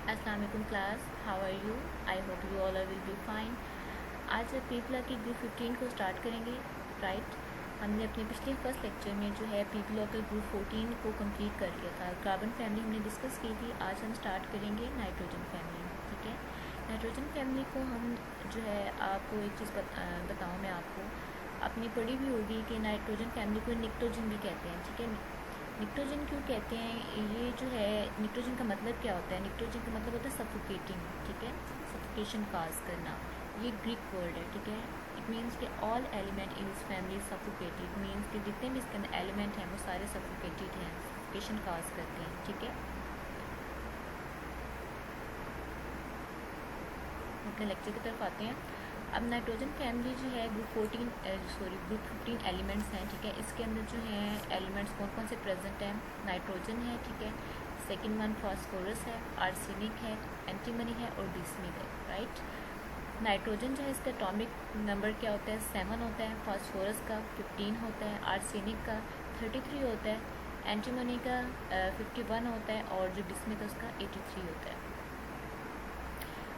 अस्सलाम वालेकुम class, how are you? I hope you all will be fine. आज पीपला की ग्रुप 15 को स्टार्ट करेंगे। राइट, हमने अपने पिछले फर्स्ट लेक्चर में जो है पीपला के ग्रुप 14 को कंप्लीट कर लिया था। कार्बन फैमिली हमने डिस्कस की थी। आज हम स्टार्ट करेंगे नाइट्रोजन फैमिली। ठीक है, नाइट्रोजन फैमिली को हम जो है आपको एक चीज़ बताऊँ मैं आपको, आपने पढ़ी भी होगी कि नाइट्रोजन फैमिली को निक्टोजन भी कहते हैं। ठीक है, निक्टोजन क्यों कहते हैं? ये जो है निक्टोजन का मतलब क्या होता है? निक्टोजन का मतलब होता है सफोकेटिंग। ठीक है, सफोकेशन काज करना, ये ग्रीक वर्ड है। ठीक है, इट मीन्स कि all element in this family suffocated, means कि जितने भी इसके अंदर एलिमेंट हैं वो सारे सफोकेटेड हैं, सफोकेशन काज करते हैं। ठीक है, अपने लेक्चर की तरफ आते हैं। अब नाइट्रोजन फैमिली जो है ग्रुप 15 एलिमेंट्स हैं। ठीक है, इसके अंदर जो है एलिमेंट्स कौन कौन से प्रेजेंट हैं? नाइट्रोजन है। ठीक है, सेकंड वन फास्फोरस है, आर्सेनिक है, एंटीमनी है और बिस्मिथ है। राइट, नाइट्रोजन जो है इसका एटॉमिक नंबर क्या होता है? 7 होता है। फास्फोरस का 15 होता है, आर्सेनिक का 33 होता है, एंटीमनी का 51 होता है और जो बिस्मिथ है उसका 83 होता है।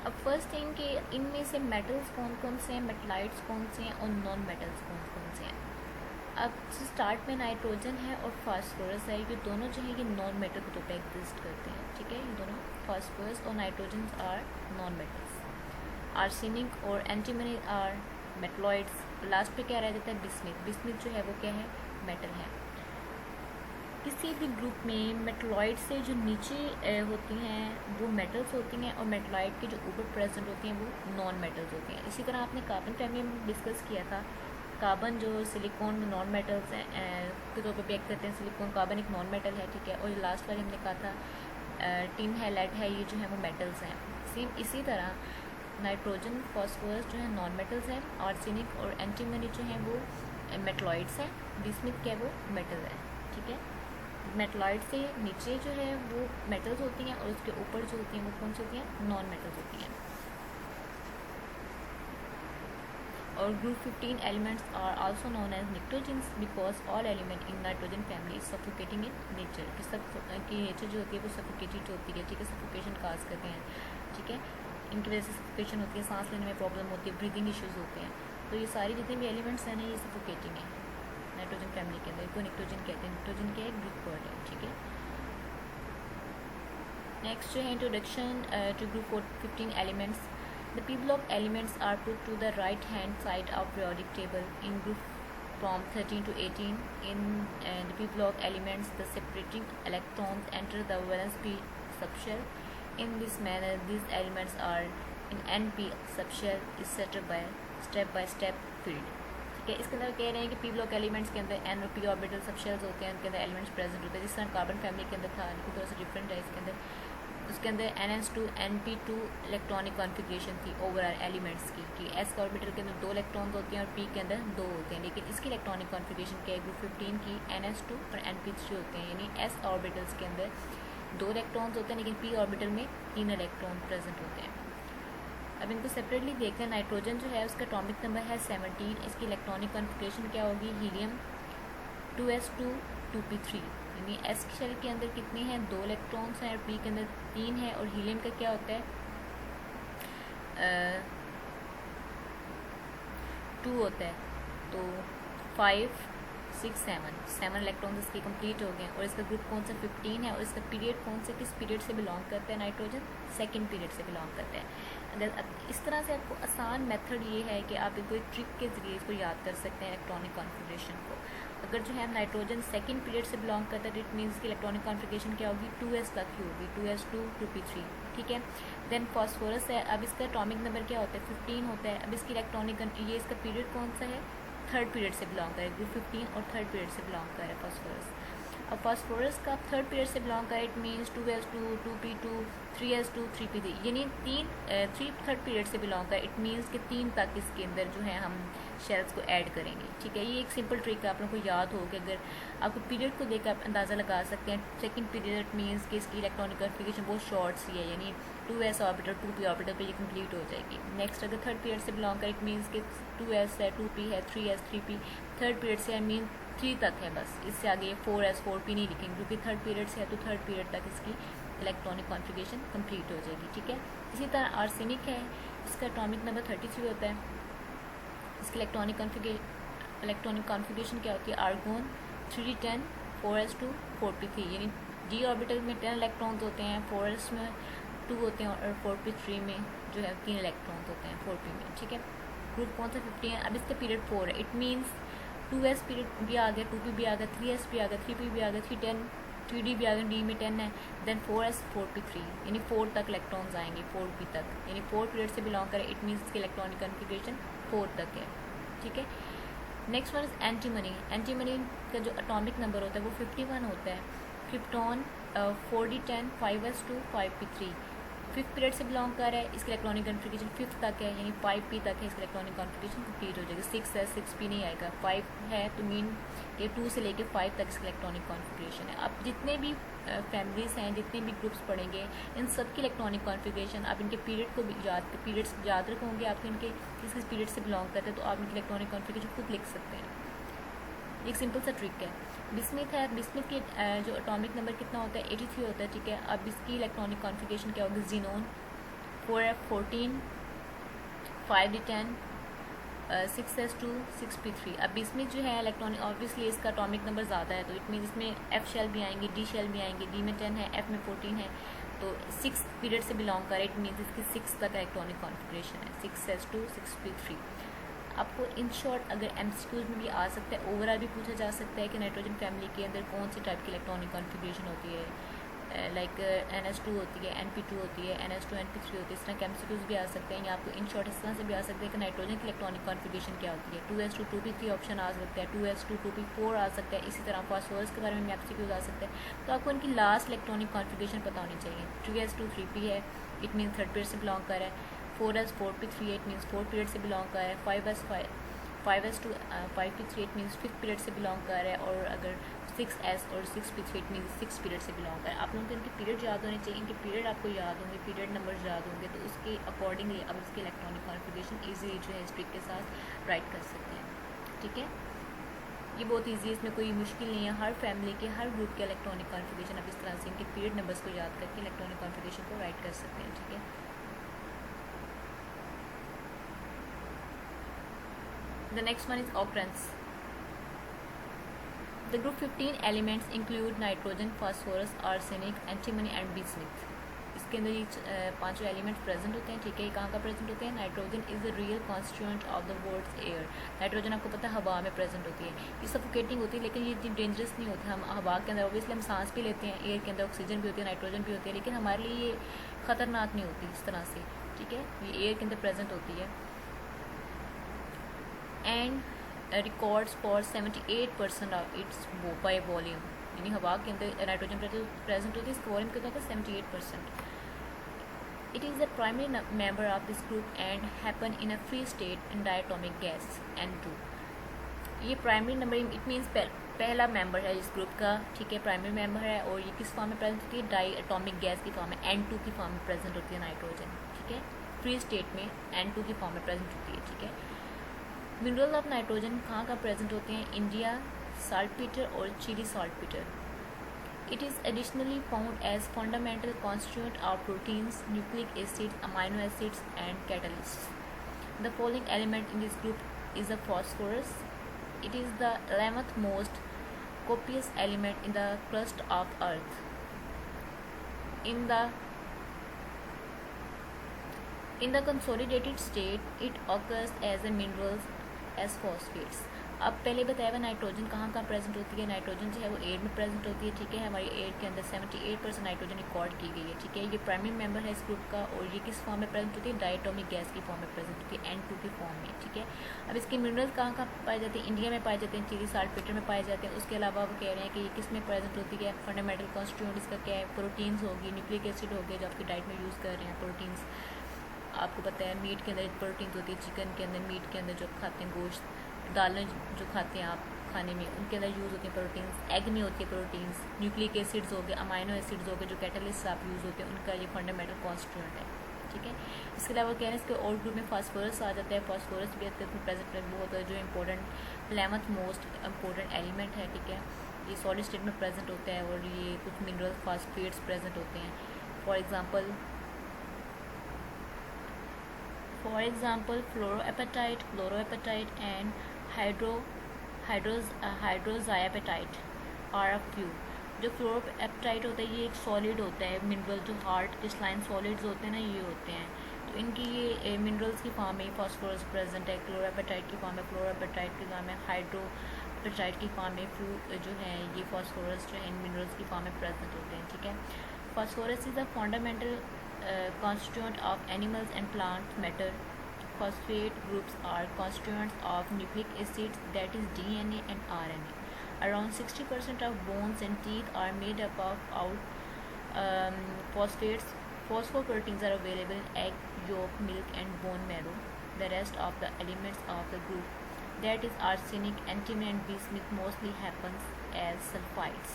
अब फर्स्ट थिंग कि इनमें से मेटल्स कौन कौन से हैं, मेटलाइट्स कौन से हैं और नॉन मेटल्स कौन कौन से हैं। अब स्टार्ट में नाइट्रोजन है और फास्फोरस है, ये दोनों जो है ये नॉन मेटल के तौर पर एग्जिस्ट करते हैं। ठीक है, ये दोनों फास्फोरस और nitrogen are non metals. Arsenic और एंटीमनी आर मेटलॉइड्स। लास्ट पे क्या रह जाता है? बिस्मिथ। बिस्मिथ जो है वो क्या है? मेटल है। किसी भी ग्रुप में मेटलॉइड से जो नीचे होती हैं वो मेटल्स होती हैं और मेटलॉइड के जो ऊपर प्रेजेंट होती हैं वो नॉन मेटल्स होती हैं। इसी तरह आपने कार्बन फैमिली में डिस्कस किया था, कार्बन जो सिलिकॉन में नॉन मेटल्स हैं के तौर पर भी करते हैं। सिलिकॉन कार्बन एक नॉन मेटल है। ठीक है, और लास्ट वाले हमने कहा था टिन है, लेड है, ये जो है वो मेटल्स हैं। सेम इसी तरह नाइट्रोजन फॉस्फोरस जो है नॉन मेटल्स हैं, आर्सेनिक और एंटीमनी जो हैं वो मेटलॉइड्स हैं, बिस्मिथ क्या है वो मेटल है। ठीक है, मेटलॉइड से नीचे जो है वो मेटल्स होती हैं और उसके ऊपर जो होती हैं वो कौन सी होती हैं? नॉन मेटल्स होती हैं। और group 15 elements are also known as pnictogens because all element in nitrogen family is suffocating in nature. की नेचर जो होती है वो सफोकेटेड होती है। ठीक है, सफोकेशन काज करते हैं। ठीक है, इनकी वजह से सफोकेशन होती है, सांस लेने में प्रॉब्लम होती है, ब्रीदिंग इश्यूज होते हैं। तो ये सारी जितने भी एलिमेंट्स हैं ना ये सफोकेटिंग है नाइट्रोजन फैमिली के अंदर। इनको निक्टोजन कहते हैं। निक्टोजन क्या है? ग्रीक वर्ड है। ठीक है, नेक्स्ट जो है introduction to group 15 elements. The p block elements are put to the right hand side of periodic table in group from 13 to 18. In the p block elements, the separating electrons enter the valence p subshell. In this manner, these elements are in np subshell is set by step filled. ठीक है, इसके अंदर कह रहे हैं कि P block elements के अंदर एन और पी ऑर्बिटल सबशेल्स होते हैं, उनके अंदर एलिमेंट्स प्रेजेंट होते हैं। जिस तरह कार्बन फैमिली के अंदर था, लेकिन थोड़ा सा डिफरेंट है इसके अंदर। उसके अंदर NS2 NP2 इलेक्ट्रॉनिक कॉन्फ़िगरेशन थी ओवरऑल एलिमेंट्स की, कि S का ऑर्बिटल के अंदर 2 इलेक्ट्रॉन्स होते हैं और P के अंदर 2 होते हैं। लेकिन इसकी इलेक्ट्रॉनिक कॉन्फ़िगरेशन क्या है? ग्रुप 15 की NS2 और NP3 होते हैं, यानी S ऑर्बिटल्स के अंदर 2 इलेक्ट्रॉन्स होते हैं लेकिन P ऑर्बिटल में 3 इलेक्ट्रॉन प्रेजेंट होते हैं। अब इनको सेपरेटली देखते हैं। नाइट्रोजन जो है उसका एटॉमिक नंबर है 17। इसकी इलेक्ट्रॉनिक कॉन्फ़िगरेशन क्या होगी? हीलियम 2s2 2p3, यानी एस शेल के अंदर कितने हैं? 2 इलेक्ट्रॉन्स हैं और पी के अंदर 3 है। और हीलियम का क्या होता है? 2 होता है। तो 5 6 7 इलेक्ट्रॉन्स इसके कंप्लीट हो गए। और इसका ग्रुप कौन सा? 15 है। और इसका पीरियड कौन से, किस पीरियड से बिलोंग करता है? नाइट्रोजन सेकंड पीरियड से बिलोंग करता है। अगर इस तरह से आपको आसान मेथड ये है कि आप इनको एक ट्रिक के ज़रिए इसको याद कर सकते हैं इलेक्ट्रॉनिक कॉन्फ़िगरेशन को। अगर जो है नाइट्रोजन सेकंड पीरियड से बिलोंग करता है, इट मीन्स की इलेक्ट्रॉनिक कॉन्फ़िगरेशन क्या होगी? 2s तक की होगी, 2s2 2p3। ठीक है, देन फॉस्फोरस है। अब इसका एटॉमिक नंबर क्या होता है? 15 होता है। अब इसकी इलेक्ट्रॉनिक, ये इसका पीरियड कौन सा है? थर्ड पीरियड से बिलोंग करे, ग्रुप 15 और थर्ड पीरियड से बिलोंग करे फॉस्फोरस। अब फॉस्फोरस का थर्ड पीरियड से बिलोंग करे, it means 2s2 2p2 3s2 3p3, यानी 3 थर्ड पीरियड से बिलोंग करे। इट मीन्स कि 3 तक इसके अंदर जो है हम शेल्स को ऐड करेंगे। ठीक है, ये एक सिंपल ट्रिक है, आप लोगों को याद हो कि अगर आपको पीरियड को देखकर आप अंदाज़ा लगा सकते हैं। सेकंड पीरियड मीन्स कि इसकी इलेक्ट्रॉनिक कॉन्फ़िगरेशन बहुत शॉर्ट सी है, यानी 2s ऑर्बिटल 2p ऑर्बिटल पे ये कंप्लीट हो जाएगी। नेक्स्ट अगर थर्ड पीरियड से बिलोंग करे, इट मीन्स कि 2s है, 2p है, 3s 3p। थर्ड पीरियड से आई मीन 3 तक है बस, इससे आगे 4s 4p नहीं लिखेंगे क्योंकि थर्ड पीरियड से है तो थर्ड पीरियड तक इसकी इलेक्ट्रॉनिक कॉन्फ़िगरेशन कंप्लीट हो जाएगी, ठीक है। इसी तरह आर्सेनिक है, इसका एटॉमिक नंबर 33 होता है। इसकी इलेक्ट्रॉनिक कॉन्फ़िगरेशन क्या होती है, आर्गोन 3d10 4s2 4p3, यानी d ऑर्बिटल में 10 इलेक्ट्रॉन्स होते हैं, 4s में 2 होते हैं और 4p3 में जो है 3 इलेक्ट्रॉन्स होते हैं 4p में, ठीक है। ग्रुप कौन सा 50 है। अब इसका पीरियड 4 है, इट मीन्स 2s पीरियड भी आ गया, 2p भी आ गया, 3s भी आ गया, 3p भी आ गया, 3d भी आ गया, d में 10 है, देन 4s 4p3, यानी 4 तक इलेक्ट्रॉन्स आएंगे, 4p तक, यानी 4 पीरियड से बिलोंग करें, इट मीन्स इसकी इलेक्ट्रॉनिक कॉन्फ़िगरेशन 4 तक है, ठीक है। Next one is antimony. Antimony का जो एटॉमिक नंबर होता है वो 51 होता है। Krypton 4d10 5s2 5p3, 5th period से बिलोंग कर रहा है, इसकी इलेक्ट्रॉनिक कॉन्फ़िगरेशन 5th तक है, यानी 5p तक है, इसकी इलेक्ट्रॉनिक कॉन्फ़िगरेशन कंप्लीट हो जाएगी। 6 है, 6p नहीं आएगा, 5 है तो मीन ये 2 से लेके 5 तक इसकी इलेक्ट्रॉनिक कॉन्फ़िगरेशन है। अब जितने भी फैमिलीज़ हैं, जितने भी ग्रुप्स पढ़ेंगे, इन सब की इलेक्ट्रॉनिक कॉन्फ़िगरेशन आप इनके पीरियड को पीरियड्स याद रखोगे, आप इनके किस पीरियड से बिलोंग करते हैं, तो आप इनकी इलेक्ट्रॉनिक कॉन्फ़िगरेशन खुद लिख सकते हैं। एक सिंपल सा ट्रिक है। बिस्मिथ है, बिस्मिथ की जो एटॉमिक नंबर कितना होता है 83 होता है, ठीक है। अब इसकी इलेक्ट्रॉनिक कॉन्फ़िगरेशन क्या होगी, xenon 4f14 5d10 6s2 6p3। अब बिस्मिथ जो है इलेक्ट्रॉनिक ऑब्वियसली इसका एटॉमिक नंबर ज़्यादा है, तो इट मीन इसमें f शेल भी आएंगे, d शेल भी आएंगे, d में 10 है, f में 14 है, तो 6 पीरियड से बिलोंग करे, इट मीन्स इसकी 6 तक इलेक्ट्रॉनिक कॉन्फ़िगरेशन है, 6s2 6p3। आपको इन शॉर्ट अगर MCQs में भी आ सकता है, ओवरऑल भी पूछा जा सकता है कि नाइट्रोजन फैमिली के अंदर कौन सी टाइप की इलेक्ट्रॉनिक कॉन्फ़िगरेशन होती है, लाइक NS2 होती है, NP2 होती है, NS2 NP3 होती है, इस तरह के MCQs भी आ सकते हैं। या आपको इन शॉर्ट इस तरह से भी आ सकता है कि नाइट्रोजन की इलेक्ट्रॉनिक कॉन्फ़िगरेशन क्या होती है, 2s2 2p3 ऑप्शन आ सकता है, 2s2 2p4 आ सकता है। इसी तरह फास्फोरस के बारे में MCQs आ सकते हैं, तो आपको इनकी लास्ट इलेक्ट्रॉनिक कॉन्फ़िगरेशन पता होनी चाहिए। 3s2 3p है, इट मीन्स 3rd पीरियड से बिलोंग कर रहा है, 4s 4p3 है, इट मीन्स 4th पीरियड से बिलोंग कर रहा है, 5s2 5p3 it means 5th period से बिलोंग कर रहा है, और अगर 6s और 6p3 it means 6th period से बिलोंग कर रहा है। आप लोगों को इनके पीरियड याद होने चाहिए, इनके पीरियड आपको याद होंगे, पीरियड नंबर्स याद होंगे, तो उसके अकॉर्डिंगली अब इसकी इलेक्ट्रॉनिक कॉन्फ़िगरेशन ईजीली जो है स्ट्रिक के साथ राइट कर सकते हैं, ठीक है। ये बहुत ईजी है, इसमें कोई मुश्किल नहीं है। हर फैमिली के हर ग्रुप के इलेक्ट्रॉनिक कॉन्फ़िगरेशन आप इस तरह से इनके पीरियड नंबर्स को याद करके इलेक्ट्रॉनिक कॉन्फ़िगरेशन को राइट कर सकते हैं, ठीक है। The next one is occurrence. The group 15 elements include nitrogen, phosphorus, arsenic, antimony and bismuth. इसके अंदर ये पांचों एलिमेंट्स प्रेजेंट होते हैं, ठीक है। ये कहाँ का प्रेजेंट होते हैं, nitrogen is the real constituent of the world's air. Nitrogen आपको पता है हवा में प्रेजेंट होती है, ये सफोकेटिंग होती है, लेकिन ये इतनी डेंजरस नहीं होती। हम हवा के अंदर ऑब्वियसली हम सांस भी लेते हैं, एयर के अंदर ऑक्सीजन भी होती है, नाइट्रोजन भी होती है, लेकिन हमारे लिए ये ख़तरनाक नहीं होती इस तरह से, ठीक है। ये एयर के अंदर प्रेजेंट होती है and records for 78% of it's by volume, यानी हवा के अंदर नाइट्रोजन प्रेजेंट होती है, इसका वॉल्यूम कितना होता है 78%। It is the primary member of this group and happen in a free state in diatomic gas N2। ये प्राइमरी नंबर इट मीन्स पहला मेंबर है इस ग्रुप का, ठीक है, प्राइमरी मेंबर है, और ये किस फॉर्म में प्रेजेंट होती है, डाई एटॉमिक गैस की फॉर्म में N2 की फॉर्म में प्रेजेंट होती है नाइट्रोजन, ठीक है। फ्री स्टेट में N2 की फॉर्म में प्रेजेंट होती है, ठीक है। मिनरल ऑफ नाइट्रोजन कहाँ का प्रेजेंट होते हैं, इंडिया, साल्टपीटर और Chile saltpetre. It is additionally found as fundamental constituent of proteins, nucleic acids, amino acids and catalyst. The following element in this group is the phosphorus. It is the 11th most copious element in the crust of Earth. In the consolidated state, it occurs as a minerals as phosphates. अब पहले बताया हुआ nitrogen कहाँ कहाँ present होती है, nitrogen जो है वो एयर में प्रेजेंट होती है, ठीक है। हमारी एयर के अंदर 78% नाइट्रोजन रिकॉर्ड की गई है, ठीक है। ये प्राइमरी मेंबर है इस ग्रुप का, और ये किस फॉर्म में प्रेजेंट होती है, डायटोमिक गैस की फॉर्म में प्रेजेंट होती है, N2 की फॉर्म में, ठीक है। अब इसके मिनरल्स कहाँ कहाँ पाए जाते हैं, इंडिया में पाए जाते हैं, चिली साल्टपेटर में पाए जाते हैं। उसके अलावा वो कह रहे हैं कि ये किस में प्रेजेंट होती है, फंडामेंटल कॉन्स्टिट्यूएंट इसका क्या है, प्रोटीन्स होगी, न्यूक्लिक एसिड हो गया जो आपकी डाइट में यूज़ कर रहे हैं, प्रोटीन्स आपको पता है। मीट के अंदर प्रोटीन्स होती है, चिकन के अंदर, मीट के अंदर जो खाते हैं गोश्त, दालें जो खाते हैं आप खाने में, उनके अंदर यूज़ होती हैं प्रोटीन्स। एग में होती है प्रोटीन्स, न्यूक्लिक एसिड्स हो गए, अमाइनो एसिड्स हो गए, जो कैटलिस्ट आप यूज़ होते हैं, उनका ये फंडामेंटल कॉन्स्टिट्यूएंट है, ठीक है। इसके अलावा क्या है, इसके और ग्रुप में फास्फोरस आ जाता है। फास्फोरस भी प्रेजेंट बहुत है, जो important 11th most important element है, ठीक है। ये सॉलिड स्टेट में प्रेजेंट होता है, और ये कुछ मिनरल फास्फेट्स प्रेजेंट होते हैं। For example, fluoroapatite, chloroapatite, and hydroxyapatite are a few. जो फ्लोरोएपेटाइट होता है ये एक सॉलिड होता है मिनरल, जो हार्ड क्रिस्टलाइन सॉलिड्स होते हैं ना ये होते हैं, तो इनकी ये मिनरल्स की फॉर्म में फास्फोरस प्रेजेंट है। क्लोरोएपेटाइट की फॉर्म में फ्लोरोएपेटाइट की फॉर्म में हाइड्रोपेटाइट की फॉर्म में जो है ये फास्फोरस जो है इन मिनरल्स की फॉर्म में प्रेजेंट होते हैं, ठीक है। Phosphorus is a fundamental constituent of animals and plant matter. Phosphate groups are constituents of nucleic acids, that is DNA and RNA. Around 60% of bones and teeth are made up of phosphates. Phosphoproteins are available in egg, yolk, milk and bone marrow. The rest of the elements of the group, that is arsenic, antimony and bismuth, mostly happens as sulfides.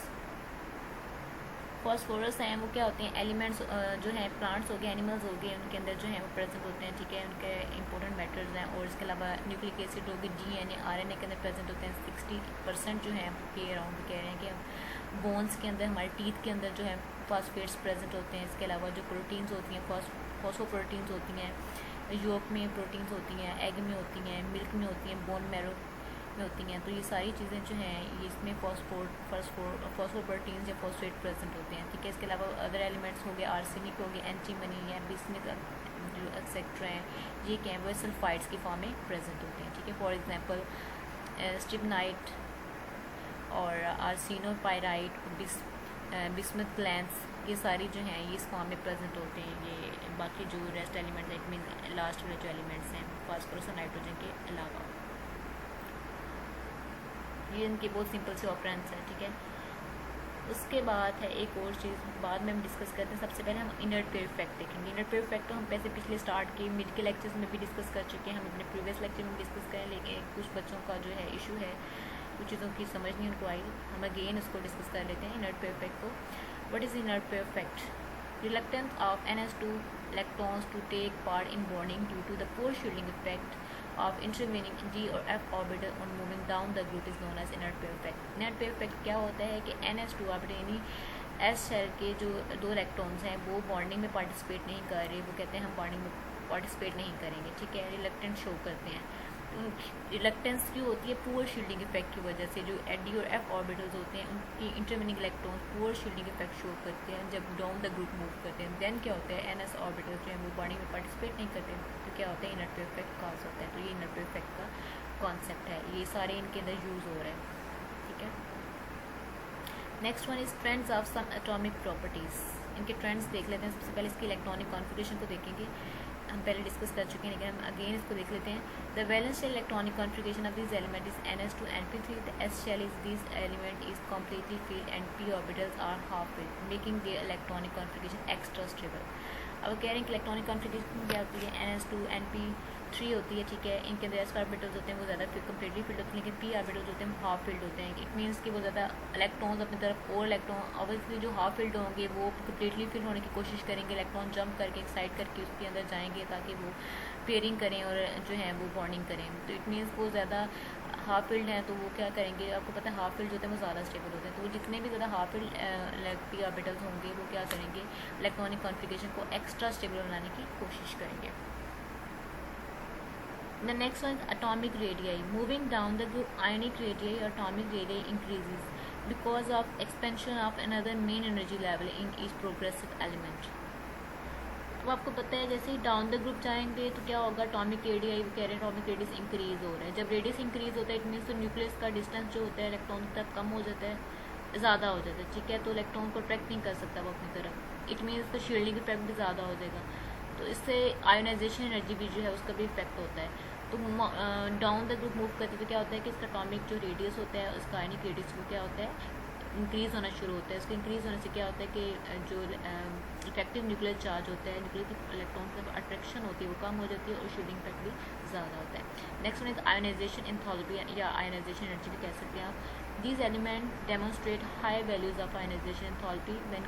Phosphorus हैं वो क्या होते हैं, elements जो हैं plants हो गए, animals हो गए, उनके अंदर जो है वो प्रेजेंट होते हैं, ठीक है। उनके इंपॉर्टेंट मैटर्स हैं। और इसके अलावा न्यूक्लिक एसिड होगी, DNA, RNA के अंदर प्रेजेंट होते हैं। 60% जो है के अराउंड कह रहे हैं कि बोन्स के अंदर, हमारे टीथ के अंदर जो है फॉस्फेट्स प्रेजेंट होते हैं। इसके अलावा जो प्रोटीन्स होती हैं, फॉस्फोप्रोटीन्स होती हैं, योग में प्रोटीन्स होती हैं, एग में होती हैं, मिल्क में होती हैं, बोन मैरो में होती हैं। तो ये सारी चीज़ें जो हैं ये इसमें फॉस्फोप्रोटीन्स या फॉस्फेट प्रेजेंट होते हैं, ठीक है। इसके अलावा अदर एलिमेंट्स हो गए, आर्सेनिक हो गए, एंटीमनी या बिस्मिथ जो एक्सेट्रा हैं, ये क्या है वो सल्फाइड्स की फॉर्म में प्रेजेंट होते हैं, ठीक है। फॉर एग्जांपल स्टिबनाइट और आर्सेनोपाइराइट, बिस्मिथ ग्लैंस, ये सारी जो हैं ये इस फॉर्म में प्रेजेंट होते हैं। ये बाकी जो rest elements it mean last वाले जो एलिमेंट्स हैं फास्फोरस और नाइट्रोजन के अलावा, ये इनके बहुत सिंपल से ऑपरेंट्स हैं, ठीक है। उसके बाद है एक और चीज़ बाद में हम डिस्कस करते हैं। सबसे पहले हम इनर्ट पेयर इफेक्ट देखेंगे। इनर्ट पेयर इफेक्ट तो हम पैसे पिछले स्टार्ट के मिड के लेक्चर्स में भी डिस्कस कर चुके हैं, हम अपने प्रीवियस लेक्चर में डिस्कस करें, लेकिन कुछ बच्चों का जो है इशू है, कुछ चीज़ों की समझ नहीं उनको आई, हम अगेन उसको डिस्कस कर लेते हैं इनर्ट पेयर इफेक्ट को। What is inert pair effect? Reluctance of NS2 electrons to take part in bonding due to the poor shielding effect of intervening D or F orbital on moving down the group is known as inert pair effect. Inert pair effect क्या होता है कि NS2 orbital यानी S shell के जो 2 electrons हैं वो bonding में पार्टिसिपेट नहीं कर रहे, वो कहते हैं हम बॉन्डिंग में पार्टिसिपेट नहीं करेंगे, ठीक है। रिलक्टेंट शो करते हैं। रिलक्टेंस क्यों होती है? पुअर शील्डिंग इफेक्ट की वजह से। जो डी और एफ ऑर्बिटल्स होते हैं उनकी intervening electrons poor shielding effect show करते हैं जब डाउन द ग्रुप मूव करते हैं। देन क्या होता है, एनएस ऑर्बिटल्स जो है वो बॉन्डिंग में पार्टिसिपेट नहीं करते, तो क्या होता है इनर्ट पेयर इफेक्ट कॉज होता है। तो ये इनर्ट पेयर इफेक्ट का कॉन्सेप्ट है, ये सारे इनके अंदर यूज़ हो रहा है, ठीक है। Next one is trends of some atomic properties. इनके ट्रेंड्स देख लेते हैं। सबसे पहले इसकी इलेक्ट्रॉनिक कॉन्फिगरेशन को देखेंगे, हम पहले डिस्कस कर चुके हैं लेकिन हम अगेन इसको देख लेते हैं। The valence shell electronic configuration of this element is NS2 NP3। The S shell is this element is completely filled and p orbitals are half filled, making their electronic configuration extra stable। अब कह रहे हैं कि electronic configuration क्या होती है, NS2 NP3 होती है, ठीक है। इनके अंदर S ऑर्बिटल्स होते हैं वो ज़्यादा कम्प्लीटली फिल्ड होते हैं, लेकिन p ऑर्बिटल्स होते हैं हाफ फिल्ड होते हैं। इट मीन्स कि वो ज़्यादा इलेक्ट्रॉन्स अपनी तरफ, और इलेक्ट्रॉन ऑब्वियसली जो हाफ फिल्ड होंगे वो कम्प्लीटली फिल होने की कोशिश करेंगे, इलेक्ट्रॉन जंप करके एक्साइट करके उसके अंदर जाएंगे ताकि वो पेयरिंग करें और जो है वो बॉन्डिंग करें। तो इट मीन्स वो ज़्यादा हाफ फील्ड हैं तो वो क्या करेंगे, आपको पता है हाफ फील्ड जो होते हैं वो ज़्यादा स्टेबल होते हैं, तो वो जितने भी ज़्यादा हाफ फील्ड पी ऑर्बिटल्स होंगे वो क्या करेंगे, इलेक्ट्रॉनिक कॉन्फिगरेशन को एक्स्ट्रा स्टेबल बनाने की कोशिश करेंगे। The next one is atomic radii. Moving down the group, ionic radii or atomic radii increases because of expansion of another main energy level in each progressive element. तो आपको पता है जैसे ही डाउन द ग्रुप जाएंगे तो क्या होगा, atomic radius कह रहे हैं, अटोमिक रेडियस इंक्रीज हो रहा है। जब रेडियस इंक्रीज होता है इट मीन्स तो न्यूक्लियस का डिस्टेंस जो होता है इलेक्ट्रॉन तक कम हो जाता है, ज़्यादा हो जाता है, ठीक है। तो इलेक्ट्रॉन को अट्रैक्ट नहीं कर सकता वो अपनी तरफ, इट मीन्स तो शील्डिंग इफेक्ट भी ज़्यादा हो जाएगा, तो इससे आयोनाइजेशन एनर्जी भी जो है उसका भी इफेक्ट होता है। तो डाउन द ग्रुप मूव करते तो क्या होता है कि इसका अटोमिक जो रेडियस होता है उसका आयनिक रेडियस वो क्या होता है, इंक्रीज़ होना शुरू होता है। इसके इंक्रीज़ होने से क्या होता है कि जो इफेक्टिव न्यूक्लियर चार्ज होता है, न्यूक्लियर इलेक्ट्रॉन की अट्रैक्शन होती है वो कम हो जाती है और शील्डिंग इफेक्ट भी ज़्यादा होता है। Next one is ionisation enthalpy या आयोनाइजेशन एनर्जी भी कह सकते हैं आप। These element demonstrate high values of ionisation enthalpy when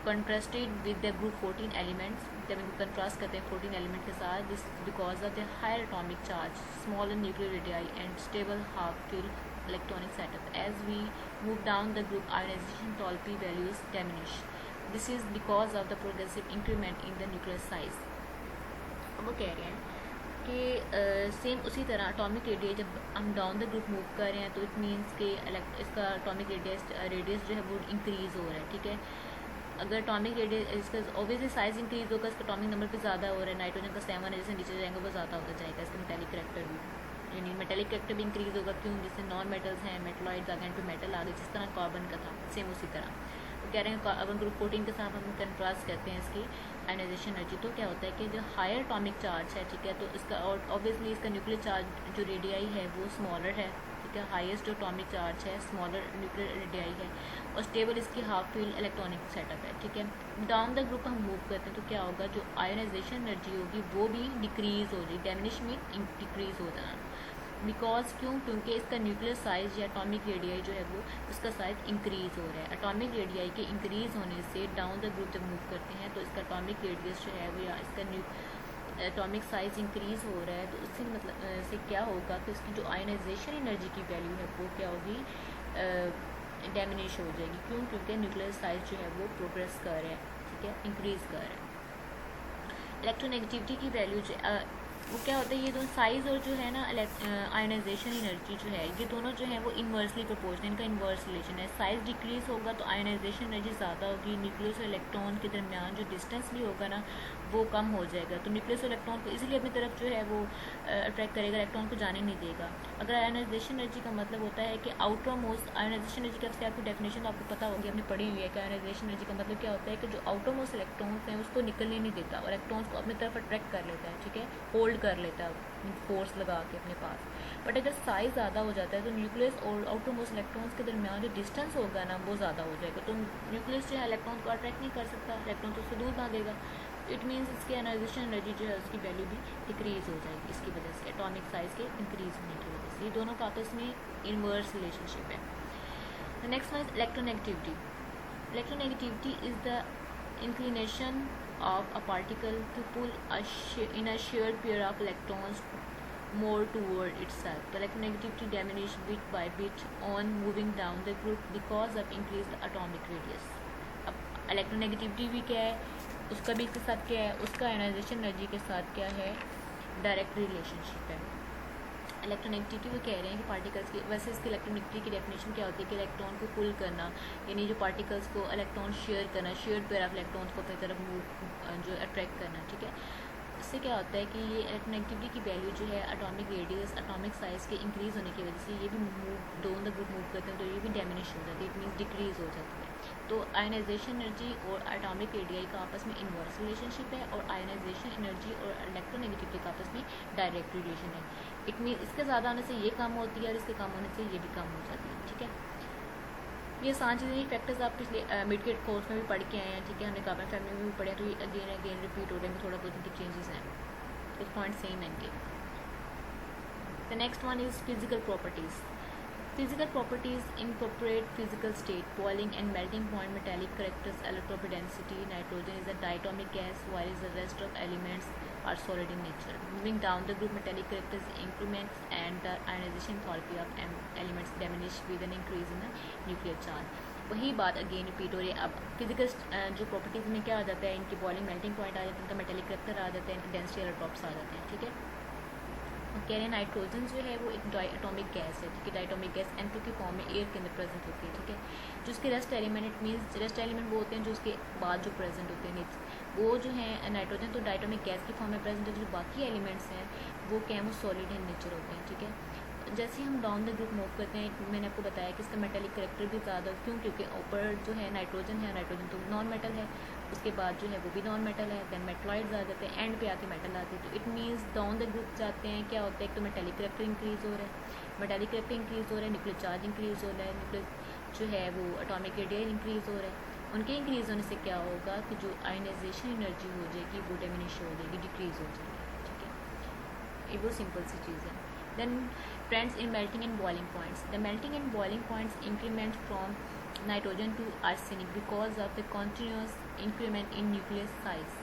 contrasted with the group 14 elements. जब इनको कंट्रास्ट करते हैं 14 एलिमेंट के साथ, this because of the higher atomic charge, smaller nuclear radii and stable half filled electronic setup. As we move down the group, ionization enthalpy values diminish. This is because of the progressive increment in the nuclear size. वो कह रहे हैं कि same उसी तरह atomic radius जब हम down the group move कर रहे हैं तो इट मीन्स कि इसका अटोमिक रेडियस जो है वो इंक्रीज़ हो रहा है, ठीक है। अगर अटोमिक रेडियस इसका ऑब्वियसली साइज इंक्रीज होगा, इसका अटोमिक नंबर भी ज़्यादा हो रहा है, नाइट्रोजन का 7 है, जैसे नीचे जाएंगे वो ज़्यादा होता जाएगा, इसका मेटेलिक करेक्टर भी, यानी मेटेलिक करेक्टर भी इंक्रीज होगा, क्यों, जैसे नॉन मेटल्स हैं, मेटलॉइड्स आ गए टू मेटल आ गए, जिस तरह कार्बन का था सेम उसी तरह। तो कह रहे हैं कार्बन ग्रुप 14 के साथ हम कंट्रास्ट करते हैं इसकी आयनाइजेशन एनर्जी, तो क्या होता है कि जो हायर अटोमिक चार्ज है, ठीक है, तो इसका और ऑब्वियसली इसका न्यूक्लियर चार्ज जो रेडियाई है वो स्मॉलर है, ठीक है, हाईएस्ट जो अटोमिक चार्ज है स्मॉलर न्यूक्लियर रेडियाई है, और स्टेबल इसकी हाफ फील्ड इलेक्ट्रॉनिक सेटअप है, ठीक है। डाउन द ग्रुप हम मूव करते हैं तो क्या होगा, जो आयोनाइजेशन एनर्जी होगी वो भी डिक्रीज हो जाएगी, डैमिनिश में डिक्रीज हो जाना, बिकॉज क्योंकि इसका न्यूक्लियर साइज या अटोमिक रेडियाई जो है वो उसका साइज इंक्रीज हो रहा है। अटोमिक रेडियाई के इंक्रीज होने से डाउन द ग्रुप जब मूव करते हैं तो इसका अटोमिक रेडियस जो है वो या इसका अटोमिक साइज इंक्रीज हो रहा है, तो उससे मतलब से क्या होगा कि उसकी जो आयोनाइजेशन एनर्जी की वैल्यू है वो क्या होगी, डैमिनिश हो जाएगी, क्यों, क्योंकि न्यूक्लियर साइज जो है वो प्रोग्रेस कर रहा है, ठीक है, इंक्रीज कर रहा है। इलेक्ट्रोनेगेटिविटी की वैल्यू जो वो क्या होता है, ये दोनों साइज और जो है ना आयोनाइजेशन एनर्जी जो है ये दोनों जो है वो इन्वर्सली प्रोपोर्शनल, इनका इन्वर्स रिलेशन है। साइज डिक्रीज होगा तो आयोनाइजेशन एनर्जी ज़्यादा होगी, न्यूक्लियस और इलेक्ट्रॉन के दरमियान जो डिस्टेंस भी होगा ना वो कम हो जाएगा, तो न्यूक्लियस और इलेक्ट्रॉन को इसीलिए अपनी तरफ जो है वो अट्रैक्ट करेगा, इलेक्ट्रॉन को जाने नहीं देगा। अगर आयोनाइजेशन एनर्जी का मतलब होता है कि आउटर मोस्ट, आयोनाइजेशन एनर्जी की आपकी डेफिनेशन आपको पता होगी, आपने पढ़ी हुई है कि आयोनाइजेशन एनर्जी का मतलब क्या होता है कि जो आउटर मोस्ट इलेक्ट्रॉन्स हैं उसको निकलने नहीं देता और इलेक्ट्रॉन्स को अपनी तरफ अट्रैक्ट कर लेता है, ठीक है, होल्ड कर लेता है फोर्स लगा के अपने पास। बट अगर साइज ज़्यादा हो जाता है तो न्यूक्लियस और आउटर मोस्ट इलेक्ट्रॉन्स के दरमियान जो डिस्टेंस होगा ना वो ज़्यादा हो जाएगा, तो न्यूक्लियस जो है इलेक्ट्रॉन को अट्रैक्ट नहीं कर सकता, इलेक्ट्रॉन तो उससे दूर भागेगा, इट मीन्स इसकी आयोनाइजेशन एनर्जी जो है उसकी वैल्यू भी डिक्रीज हो जाएगी इसकी वजह से, एटॉमिक साइज के इंक्रीज होने की वजह से। ये दोनों का आपस में इनवर्स रिलेशनशिप है। The next one is electronegativity. Electronegativity is the inclination of a particle to pull in a shared pair of electrons more toward itself. The electronegativity diminishes bit by bit on moving down the group because of increased atomic radius. अब electronegativity भी क्या है, उसका भी इसके साथ क्या है, उसका आयोनाइजेशन एनर्जी के साथ क्या है, डायरेक्ट रिलेशनशिप है। इलेक्ट्रोनेगेटिविटी वो कह रहे हैं कि पार्टिकल्स की, वैसे इसकी इलेक्ट्रोनेगेटिविटी की डेफिनेशन क्या होती है कि इलेक्ट्रॉन को पुल करना, यानी जो पार्टिकल्स को इलेक्ट्रॉन शेयर करना, शेयर्ड पेयर ऑफ इलेक्ट्रॉन्स को अपनी तरफ मूव जो अट्रैक्ट करना, ठीक है। इससे क्या होता है कि ये इलेक्ट्रोनेगेटिविटी की वैल्यू जो है अटोमिक रेडियस, अटोमिक साइज के इंक्रीज होने की वजह से ये भी move down the group move करते हैं तो ये भी डैमिनिश हो जाती है, इट मीन्स डिक्रीज हो जाती है। तो आयोनाइजेशन एनर्जी और एटॉमिक रेडियाई का आपस में इन्वर्स रिलेशनशिप है और आयोनाइजेशन एनर्जी और इलेक्ट्रोनेगेटिविटी का आपस में डायरेक्ट रिलेशन है। इट मीन इसके ज़्यादा होने से ये कम होती है और इसके कम होने से ये भी कम हो जाती है, ठीक है। ये सारी चीज़ें फैक्टर्स आप पिछले मिड के कोर्स में भी पढ़ के आए हैं, ठीक है, हमने कार्बन फैमिली में भी पढ़े, तो ये अगेन रिपीट हो रहे हैं, थोड़ा बहुत इनके चेंजेस हैं, कुछ पॉइंट सेम है इनके। The next one is physical properties. Physical properties incorporate physical state, boiling and melting point, metallic characters, electron density. Nitrogen is a diatomic gas, while the rest of elements are solid in nature. Moving down the group, metallic characters increments and the ionization enthalpy of elements diminish with an increase in the nuclear charge. वही बात again repeat हो रही है। अब physical जो properties में क्या आ जाता है, इनकी बॉइलिंग मेल्टिंग पॉइंट आ जाता है, इनका मेटेलिक करेक्टर आ जाता है, इनकी डेंसिटी एलेक्ट्रॉन्स आ जाते हैं, ठीक है। कह रहे हैं नाइट्रोजन जो है वो एक डायटोमिक गैस है, ठीक है, डायटोमिक गैस N2 की फॉर्म में एयर के अंदर प्रेजेंट होती है, ठीक है। जो उसके rest element, it means rest element वो होते हैं जो उसके बाद जो प्रेजेंट होते हैं, वो जो है नाइट्रोजन तो डायटोमिक गैस की फॉर्म में प्रेजेंट है, जो बाकी एलिमेंट्स हैं वो क्या है, वो सॉलिड इन नेचर होते हैं, ठीक है। जैसे ही हम डाउन द ग्रुप मूव करते हैं, मैंने आपको बताया कि इसका मेटेलिक करेक्टर भी ज़्यादा, क्यों, क्योंकि ऊपर जो है नाइट्रोजन तो नॉन मेटल है, उसके बाद जो है वो भी नॉन मेटल है, देन मेटलॉइड्स आ जाते हैं, एंड पे आके मेटल आते हैं, तो it means down the group जाते हैं, क्या होता है, एक तो मेटेलिक करेक्टर इंक्रीज़ हो रहा है, मेटेलिक करेक्टर इंक्रीज़ हो रहा है, न्यूक्लियर चार्ज इंक्रीज़ हो रहा है, न्यूक्लियर जो है वो एटॉमिक रेडियस इंक्रीज़ हो रहा है। उनके इंक्रीज़ होने से क्या होगा कि जो आयोनाइजेशन एनर्जी हो जाएगी वो डिमिनिश हो जाएगी, डिक्रीज़ हो जाएगी, ठीक है। ये वो सिंपल सी चीज़ है। Then trends in melting and boiling points. The melting and boiling points increment from nitrogen to arsenic because of the continuous increment in nucleus size.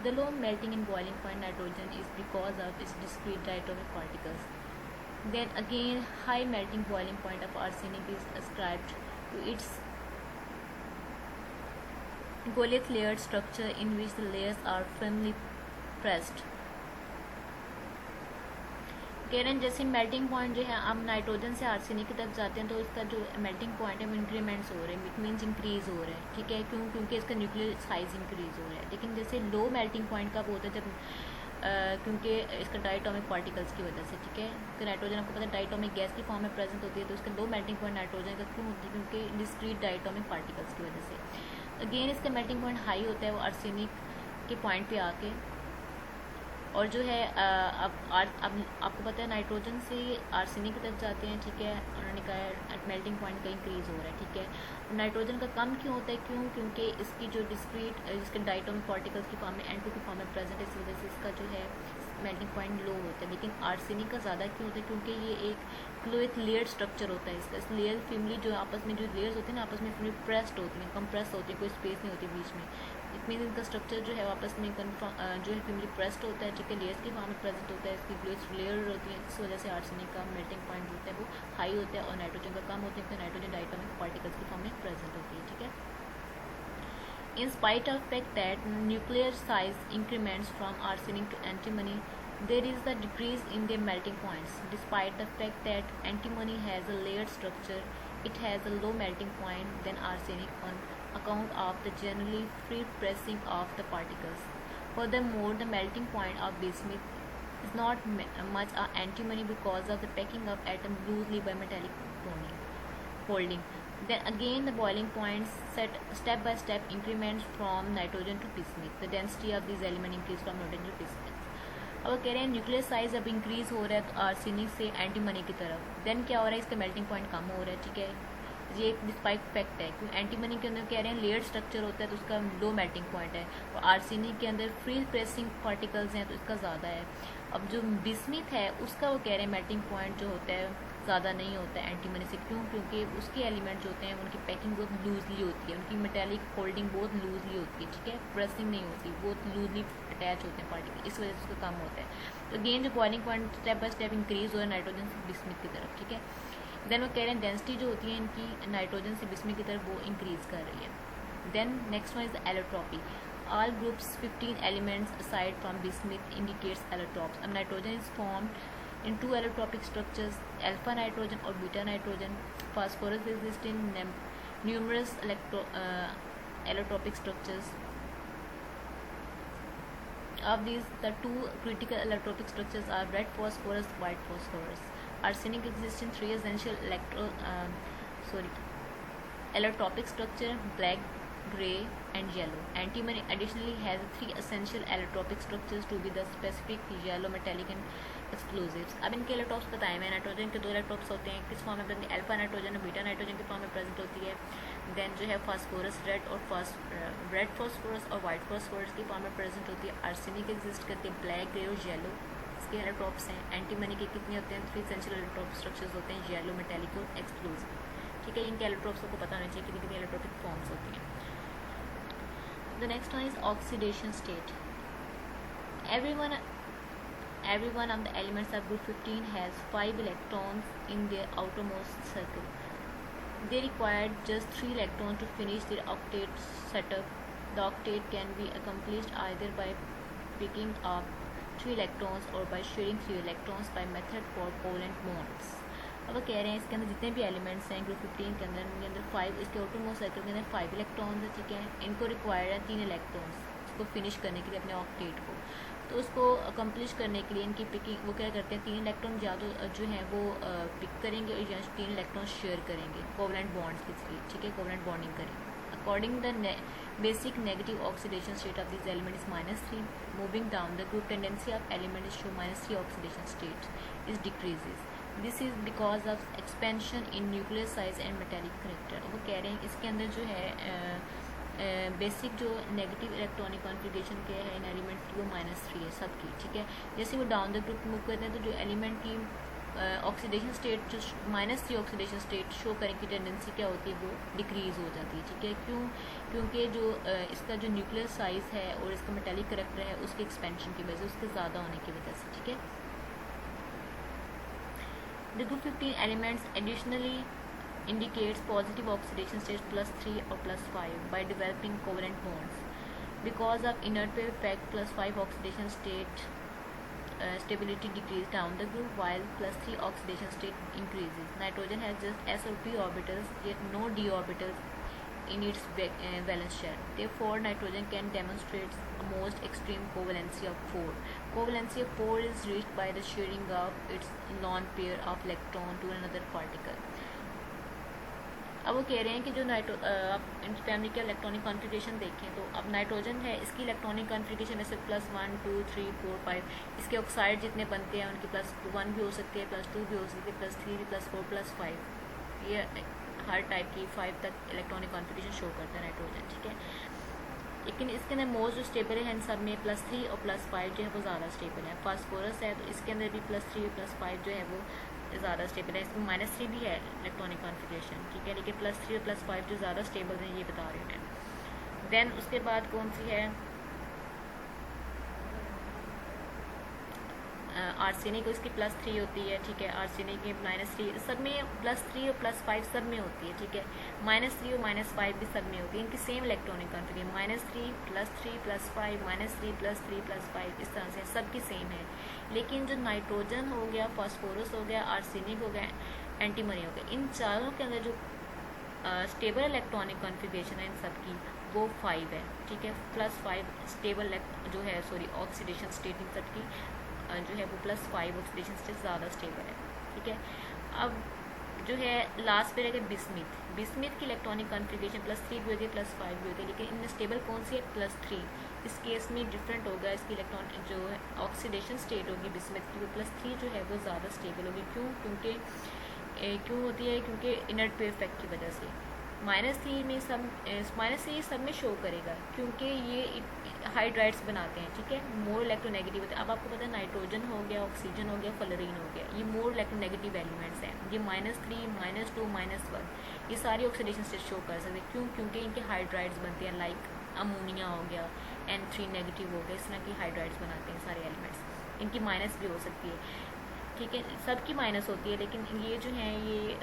The low melting and boiling point nitrogen is because of its discrete diatomic particles. Then again, high melting boiling point of arsenic is ascribed to its Goliath layered structure in which the layers are firmly pressed. कह रहे हैं जैसे melting point जो है अब nitrogen से arsenic की तरफ जाते हैं तो इसका जो मेल्टिंग पॉइंट है वो इंक्रीमेंट्स हो रहे हैं, इट मीन्स इंक्रीज हो रहे हैं, ठीक है। क्यों? क्योंकि इसका न्यूक्लियर साइज इंक्रीज हो रहा है। लेकिन जैसे लो मेल्टिंग पॉइंट कब होता है? जब क्योंकि इसका डायटोमिक पार्टिकल्स की वजह से, ठीक है। तो नाइट्रोजन आपको पता है डायटोमिक गैस की फॉर्म में प्रेजेंट होती है, तो इसका लो मेल्टिंग पॉइंट नाइट्रोजन का क्यों होती है? क्योंकि डिस्क्रीट डायटोमिक पार्टिकल्स की वजह से। अगेन इसका मेल्टिंग पॉइंट हाई होता है वो आर्सेनिक के पॉइंट पे आके, और जो है अब आपको पता है नाइट्रोजन से आर्सेनिक की तरफ जाते हैं, ठीक है। उन्होंने कहा मेल्टिंग पॉइंट का इंक्रीज हो रहा है, ठीक है। नाइट्रोजन का कम क्यों होता है? क्यों? क्योंकि इसकी जो डिस्क्रीट इसके डायटोमिक पार्टिकल्स की फॉर्म में N2 की फॉर्म में प्रेजेंट है, इस वजह से इसका जो है मेल्टिंग पॉइंट लो होता है। लेकिन आर्सेनिक का ज़्यादा क्यों होता है? क्योंकि ये एक क्लोथ लेयर स्ट्रक्चर होता है इसका। इस लेयर फिमली जो आपस में जो लेयर्स होती है ना, आपस में फिमली प्रेस्ड होती हैं, कंप्रेस होती है, कोई स्पेस नहीं होती बीच में। इट मीन इनका स्ट्रक्चर जो है आपस में जो है फिमली प्रेस्ड होता है, ठीक है। लेयर्स की फॉर्म में प्रेजेंट होता है, इसकी क्लोथ लेयर होती है, इस वजह से आर्सेनिक का मेल्टिंग पॉइंट होता है वो हाई होता है, और नाइट्रोजन का कम होता है क्योंकि नाइट्रोजन डायटोमिक पार्टिकल्स की फॉर्म में प्रेजेंट होती है, ठीक है। In spite of the fact that nuclear size increments from arsenic to antimony, there is the decrease in their melting points. Despite the fact that antimony has a layered structure, it has a low melting point than arsenic on account of the generally free pressing of the particles. Furthermore, the melting point of bismuth is not much antimony because of the packing of atoms loosely by metallic holding. Then again the boiling points set step by step increments from nitrogen to bismuth. The density of these elements increase from nitrogen to bismuth. अब कह रहे हैं nuclear size अब increase हो रहा है arsenic से antimony की तरफ, देन क्या हो रहा है? इसका मेल्टिंग पॉइंट कम हो रहा है, ठीक है। ये एक डिस्पाइट फैक्ट है क्योंकि एंटीमनी के अंदर कह रहे हैं लेयर्ड स्ट्रक्चर होता है तो उसका लो मेल्टिंग पॉइंट है, और आर्सेनिक के अंदर फ्री प्रेसिंग पार्टिकल्स हैं तो इसका ज़्यादा है। अब जो बिस्मिथ है उसका वो कह रहे हैं मेल्टिंग पॉइंट जो होता है ज़्यादा नहीं होता है एंटीमनी से। क्यों? क्योंकि उसके एलिमेंट जो होते हैं उनकी पैकिंग बहुत लूजली होती है, उनकी मेटेलिक होल्डिंग बहुत लूजली होती है, ठीक है। प्रेसिंग नहीं होती, बहुत लूजली अटैच होते हैं पार्टिकल, इस वजह से उसका कम होता है। तो अगेन जो boiling point step by step increase हो रहा है नाइट्रोजन से बिस्मिथ की तरफ, ठीक है। देन वो कह रहे हैं डेंसिटी जो होती है इनकी नाइट्रोजन से बिस्मिथ की तरफ वो इंक्रीज कर रही है। Then next one is the allotropy. All groups 15 elements aside from bismuth indicates allotrops. A nitrogen is formed in two allotropic structures, alpha nitrogen or beta nitrogen. Phosphorus exists in numerous allotropic structures. Of these, the two critical allotropic structures are red phosphorus, white phosphorus. Arsenic exists in three essential allotropic structure: black, gray and yellow. Antimony additionally has three essential allotropic structures to be the specific yellow, metallic and explosives. अब इनके allotropes बताए हैं। Nitrogen के दो allotropes होते हैं, किस form में बनते हैं? अल्फा नाइट्रोजन और बीटा नाइट्रोजन की फॉर्म में प्रेजेंट होती है। देन जो है फास्फोरस रेड फास्फोरस और वाइट फास्फोरस की फॉर्म में प्रेजेंट होती है। आर्सेनिक एग्जिस्ट करते हैं ब्लैक, ग्रे और येलो, इसके एलोट्रॉप्स हैं। एंटीमनी के कितने होते हैं? थ्री एसेंशियल एलोट्रॉपिक स्ट्रक्चर्स होते हैं, येलो, मेटेलिक और एक्सप्लोसिव, ठीक है। इनके एलोट्रॉप्स को पता होना चाहिए कितनी कितनी एलोट्रॉपिक फॉर्म्स होती हैं। The next one is oxidation state. Everyone of the elements of group 15 has 5 electrons in their outermost circle. They required just 3 electrons to finish their octet setup. The octet can be accomplished either by picking up 3 electrons or by sharing 3 electrons by method called covalent bonds. अब वो कह रहे हैं इसके अंदर जितने भी elements हैं ग्रुप 15 के अंदर, उनके अंदर 5, इसके आउटरमोस्ट सर्कल के अंदर 5 इलेक्ट्रॉन्स है, ठीक है। इनको रिक्वायर्ड है 3 इलेक्ट्रॉन्स इसको फिनिश करने के लिए अपने ऑक्टेट को। तो उसको अकम्प्लिश करने के लिए इनकी पिकिंग वो क्या करते हैं, 3 इलेक्ट्रॉन या तो जो हैं वो पिक करेंगे और या 3 इलेक्ट्रॉन शेयर करेंगे कोवलेंट बॉन्ड्स के थ्रू, ठीक है, कोवलेंट बॉन्डिंग करेंगे। According the basic negative oxidation state of these elements is -3. Moving down the group, tendency of element is show -3 oxidation state is decreases. This is because of expansion in nuclear size and metallic character. वो कह रहे हैं इसके अंदर जो है basic जो negative electronic configuration के है इन एलिमेंट की वो -3 है सबकी, ठीक है। जैसे वो डाउन द ग्रुप मूव करते हैं तो जो एलिमेंट की ऑक्सीडेशन स्टेट जो -3 ऑक्सीडेशन स्टेट शो करने की टेंडेंसी क्या होती है वो डिक्रीज़ हो जाती है, ठीक है। क्यों? क्योंकि जो इसका जो न्यूक्लियर साइज़ है और इसका मेटालिक करैक्टर है उसके एक्सपेंशन की वजह से, उसके ज़्यादा होने की वजह से, ठीक है। The group 15 elements additionally indicates positive oxidation state +3 or +5 by developing covalent bonds. Because of inert pair effect, +5 oxidation state stability decreases down the group, while +3 oxidation state increases. Nitrogen has just s or p orbitals, yet no d orbitals in its valence shell. Therefore, nitrogen can demonstrate a most extreme covalency of 4. Covalency of 4 is reached by the sharing of its lone pair of electron to another particle. अब वो कह रहे हैं कि जो आप in family के electronic configuration देखें तो अब नाइट्रोजन है, इसकी इलेक्ट्रॉनिक कॉन्फ़िगरेशन ऐसे +1 2 3 4 5, इसके ऑक्साइड जितने बनते हैं उनकी +1 भी हो सकते हैं, +2 भी हो सकते हैं, +3 भी, +4 +5, ये हर टाइप की 5 तक इलेक्ट्रॉनिक कॉन्फ़िगरेशन शो करता है नाइट्रोजन, ठीक है। लेकिन इसके अंदर मोस्ट जो स्टेबल है इन सब में +3 और +5 जो है वो ज़्यादा स्टेबल है। फास्फोरस है तो इसके अंदर भी +3 और +5 जो है वो ज़्यादा स्टेबल है। इसमें -3 भी है इलेक्ट्रॉनिक कॉन्फ़िगरेशन, ठीक है, लेकिन +3 और +5 जो ज़्यादा स्टेबल है ये बता रहे हैं। देन उसके बाद कौन सी है, आर्सेनिक, इसकी +3 होती है, ठीक है, आर्सेनिक की -3, सब में +3 और +5 सब में होती है, ठीक है, -3 और -5 भी सब में होती है, इनकी सेम इलेक्ट्रॉनिक कॉन्फ़िगरेशन -3 +3 +5 -3 +3 +5 इस तरह से सबकी सेम है। लेकिन जो नाइट्रोजन हो गया, फास्फोरस हो गया, आर्सेनिक हो गया, एंटीमनी हो गया, इन चारों के अंदर जो स्टेबल इलेक्ट्रॉनिक कॉन्फ़िगरेशन है इन सब की वो 5 है, ठीक है, +5 स्टेबल जो है ऑक्सीडेशन स्टेट इन सब की जो है वो +5 ऑक्सीडेशन स्टेट ज़्यादा स्टेबल है, ठीक है। अब जो है लास्ट पे रहेगा बिस्मिथ। बिस्मिथ की इलेक्ट्रॉनिक कॉन्फ़िगरेशन +3 भी होगी, +5 भी होगी, लेकिन इनमें स्टेबल कौन सी है, +3। इस केस में डिफरेंट होगा, इसकी इलेक्ट्रॉन जो है ऑक्सीडेशन स्टेट होगी बिस्मिथ की, वो +3 जो है वो ज़्यादा स्टेबल होगी। क्यों होती है, क्योंकि इनर्ट पेयर इफेक्ट की वजह से। -3 सब में शो करेगा क्योंकि ये हाइड्राइड्स बनाते हैं, ठीक है, मोर इलेक्ट्रोनेगेटिव होते हैं। अब आपको पता है नाइट्रोजन हो गया, ऑक्सीजन हो गया, फ्लोरीन हो गया, ये मोर इलेक्ट्रोनेगेटिव एलिमेंट्स हैं। ये -3 -2 -1 ये सारी ऑक्सीडेशन स्टेट शो कर सकते हैं। क्यों, क्योंकि इनके हाइड्राइड्स बनते हैं, लाइक अमोनिया हो गया, N3 नेगेटिव हो गया, इस तरह की हाइड्राइड्स बनाते हैं सारे एलिमेंट्स। इनकी माइनस भी हो सकती है, ठीक है, सबकी माइनस होती है, लेकिन ये जो है ये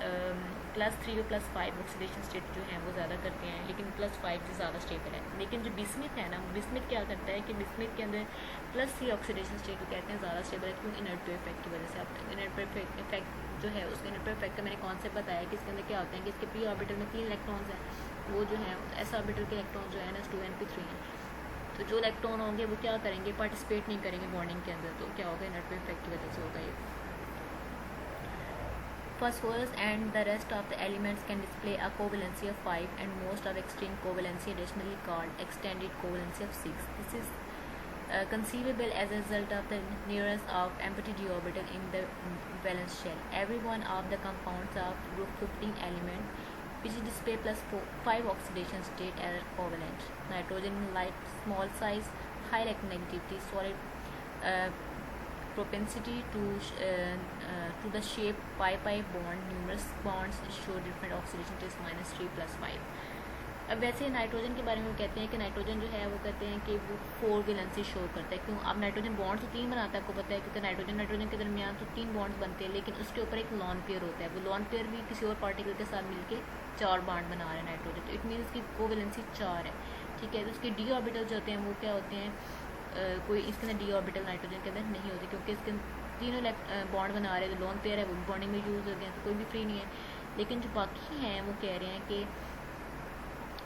+3 और +5 ऑक्सीडेशन स्टेट जो है वो ज़्यादा करते हैं, लेकिन +5 से ज़्यादा स्टेबल है। लेकिन जो बिस्मिथ है ना, बिस्मिथ क्या करता है कि बिस्मिथ के अंदर +3 ऑक्सीडेशन स्टेट कहते हैं ज़्यादा स्टेबल है। क्यों, इनर्ट पेयर इफेक्ट की वजह से। अब इनर्ट पेयर इफेक्ट जो है उसके इनर्ट पेयर इफेक्ट का मैंने कॉन्सेप्ट बताया कि इसके अंदर क्या होता है कि इसके p ऑर्बिटल में 3 इलेक्ट्रॉन्स हैं, वो जो है s ऑर्बिटल के इलेक्ट्रॉन जो है ns2 np3 हैं, तो जो इलेक्ट्रॉन होंगे वो क्या करेंगे, पार्टिसिपेट नहीं करेंगे बॉन्डिंग के अंदर, तो क्या होगा, इनर्ट पेयर इफेक्ट की वजह से होगा ये। Phosphorus and the rest of the elements can display a covalency of 5 and most of extreme covalency, additionally called extended covalency of 6. This is conceivable as a result of the nearness of empty d orbital in the valence shell. Every one of the compounds of group 15 element which display +5 oxidation state are covalent. Nitrogen light, small size, high electronegativity, solid propensity to the shape pi bond, numerous bonds show different oxidation states -3 +5. अब वैसे nitrogen के बारे में कहते हैं कि nitrogen जो है वो कहते हैं कि वो 4 वैलेंसी शो करता है। क्यों, अब नाइट्रोजन बॉन्ड तो 3 बनाता है, आपको पता है, क्योंकि नाइट्रोजन के दरमियान तो 3 बॉन्ड्स बनते हैं, लेकिन उसके ऊपर एक लॉन पेयर होता है, वो लॉन पेयर भी किसी और पार्टिकल के साथ मिलकर 4 बॉन्ड बना रहे हैं नाइट्रोजन, तो इट मीन्स की कोवैलेंसी 4 है, ठीक है। तो उसके डी ऑर्बिटल जो होते हैं वो क्या होते हैं, कोई इसके अंदर डी ऑर्बिटल नाइट्रोजन के अंदर नहीं होती, क्योंकि इसके तीनों बॉन्ड बना रहे हैं, तो लोन पेयर है वो बॉन्डिंग में यूज़ होते हैं, तो कोई भी फ्री नहीं है। लेकिन जो बाकी हैं वो कह रहे हैं कि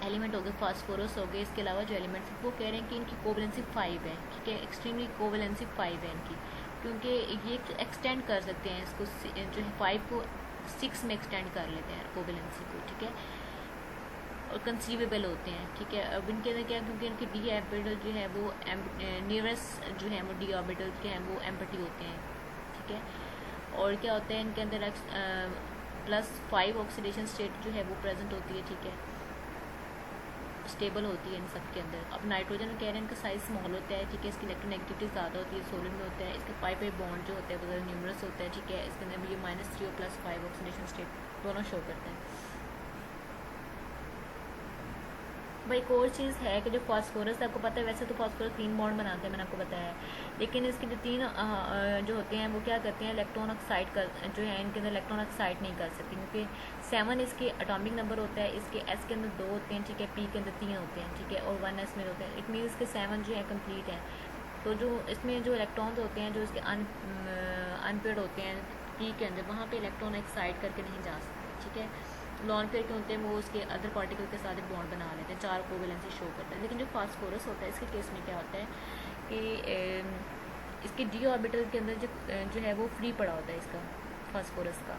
एलिमेंट हो गए, फास्फोरस हो गए, इसके अलावा जो एलिमेंट्स वो कह रहे हैं कि इनकी कोवैलेंसी 5 है, ठीक है, एक्सट्रीमली कोवैलेंसी 5 है इनकी, क्योंकि ये एक्सटेंड कर सकते हैं इसको, जो है 5 को 6 में एक्सटेंड कर लेते हैं कोवैलेंसी को, ठीक है, और कंसीवेबल होते हैं, ठीक है। अब इनके अंदर क्या, क्योंकि इनके डी ऑर्बिटल जो है वो नियरेस्ट जो है वो डी ऑर्बिटल के हैं वो एम्प्टी होते हैं, ठीक है। और क्या होता है इनके अंदर +5 ऑक्सीडेशन स्टेट जो है वो प्रेजेंट होती है, ठीक है, स्टेबल होती है इन सब के अंदर। अब नाइट्रोजन कह रहे हैं इनका साइज स्मॉल होता है, ठीक है, इसकी इलेक्ट्रोनेगेटिविटी ज़्यादा होती है, सोलिड में होता है, इसके पाई बॉन्ड जो होते हैं वो ज़्यादा न्यूमरस होता है, ठीक है, इसके अंदर भी ये -3 और +5 ऑक्सीडेशन स्टेट दोनों शो करते हैं। भाई एक और चीज़ है कि जो फास्फोरस आपको पता है, वैसे तो फास्फोरस 3 बॉन्ड बनाते हैं, मैंने आपको बताया है, लेकिन इसके जो 3 जो होते हैं वो क्या करते हैं, इलेक्ट्रॉन ऑक्साइड कर जो है इनके अंदर इलेक्ट्रॉन ऑक्साइड नहीं कर सकते, क्योंकि 7 इसके एटॉमिक नंबर होता है, इसके एस के अंदर 2 होते हैं, ठीक है, पी के अंदर 3 होते हैं, ठीक है, और 1 एस में होते हैं। इट मीन्स के 7 जो है कम्प्लीट है। तो जो इसमें जो इलेक्ट्रॉन्स होते हैं जो इसके अनपेड होते हैं पी के अंदर, वहाँ पे इलेक्ट्रॉन एक्साइड करके नहीं जा सकते, ठीक है। लॉन पेयर के होते हैं वो उसके अदर पार्टिकल के साथ एक बॉन्ड बना लेते हैं, 4 कोवेलेंसी शो करता है। लेकिन जो फास्फोरस होता है इसके केस में क्या होता है कि इसके डी ऑर्बिटल के अंदर जो है वो फ्री पड़ा होता है इसका फास्फोरस का।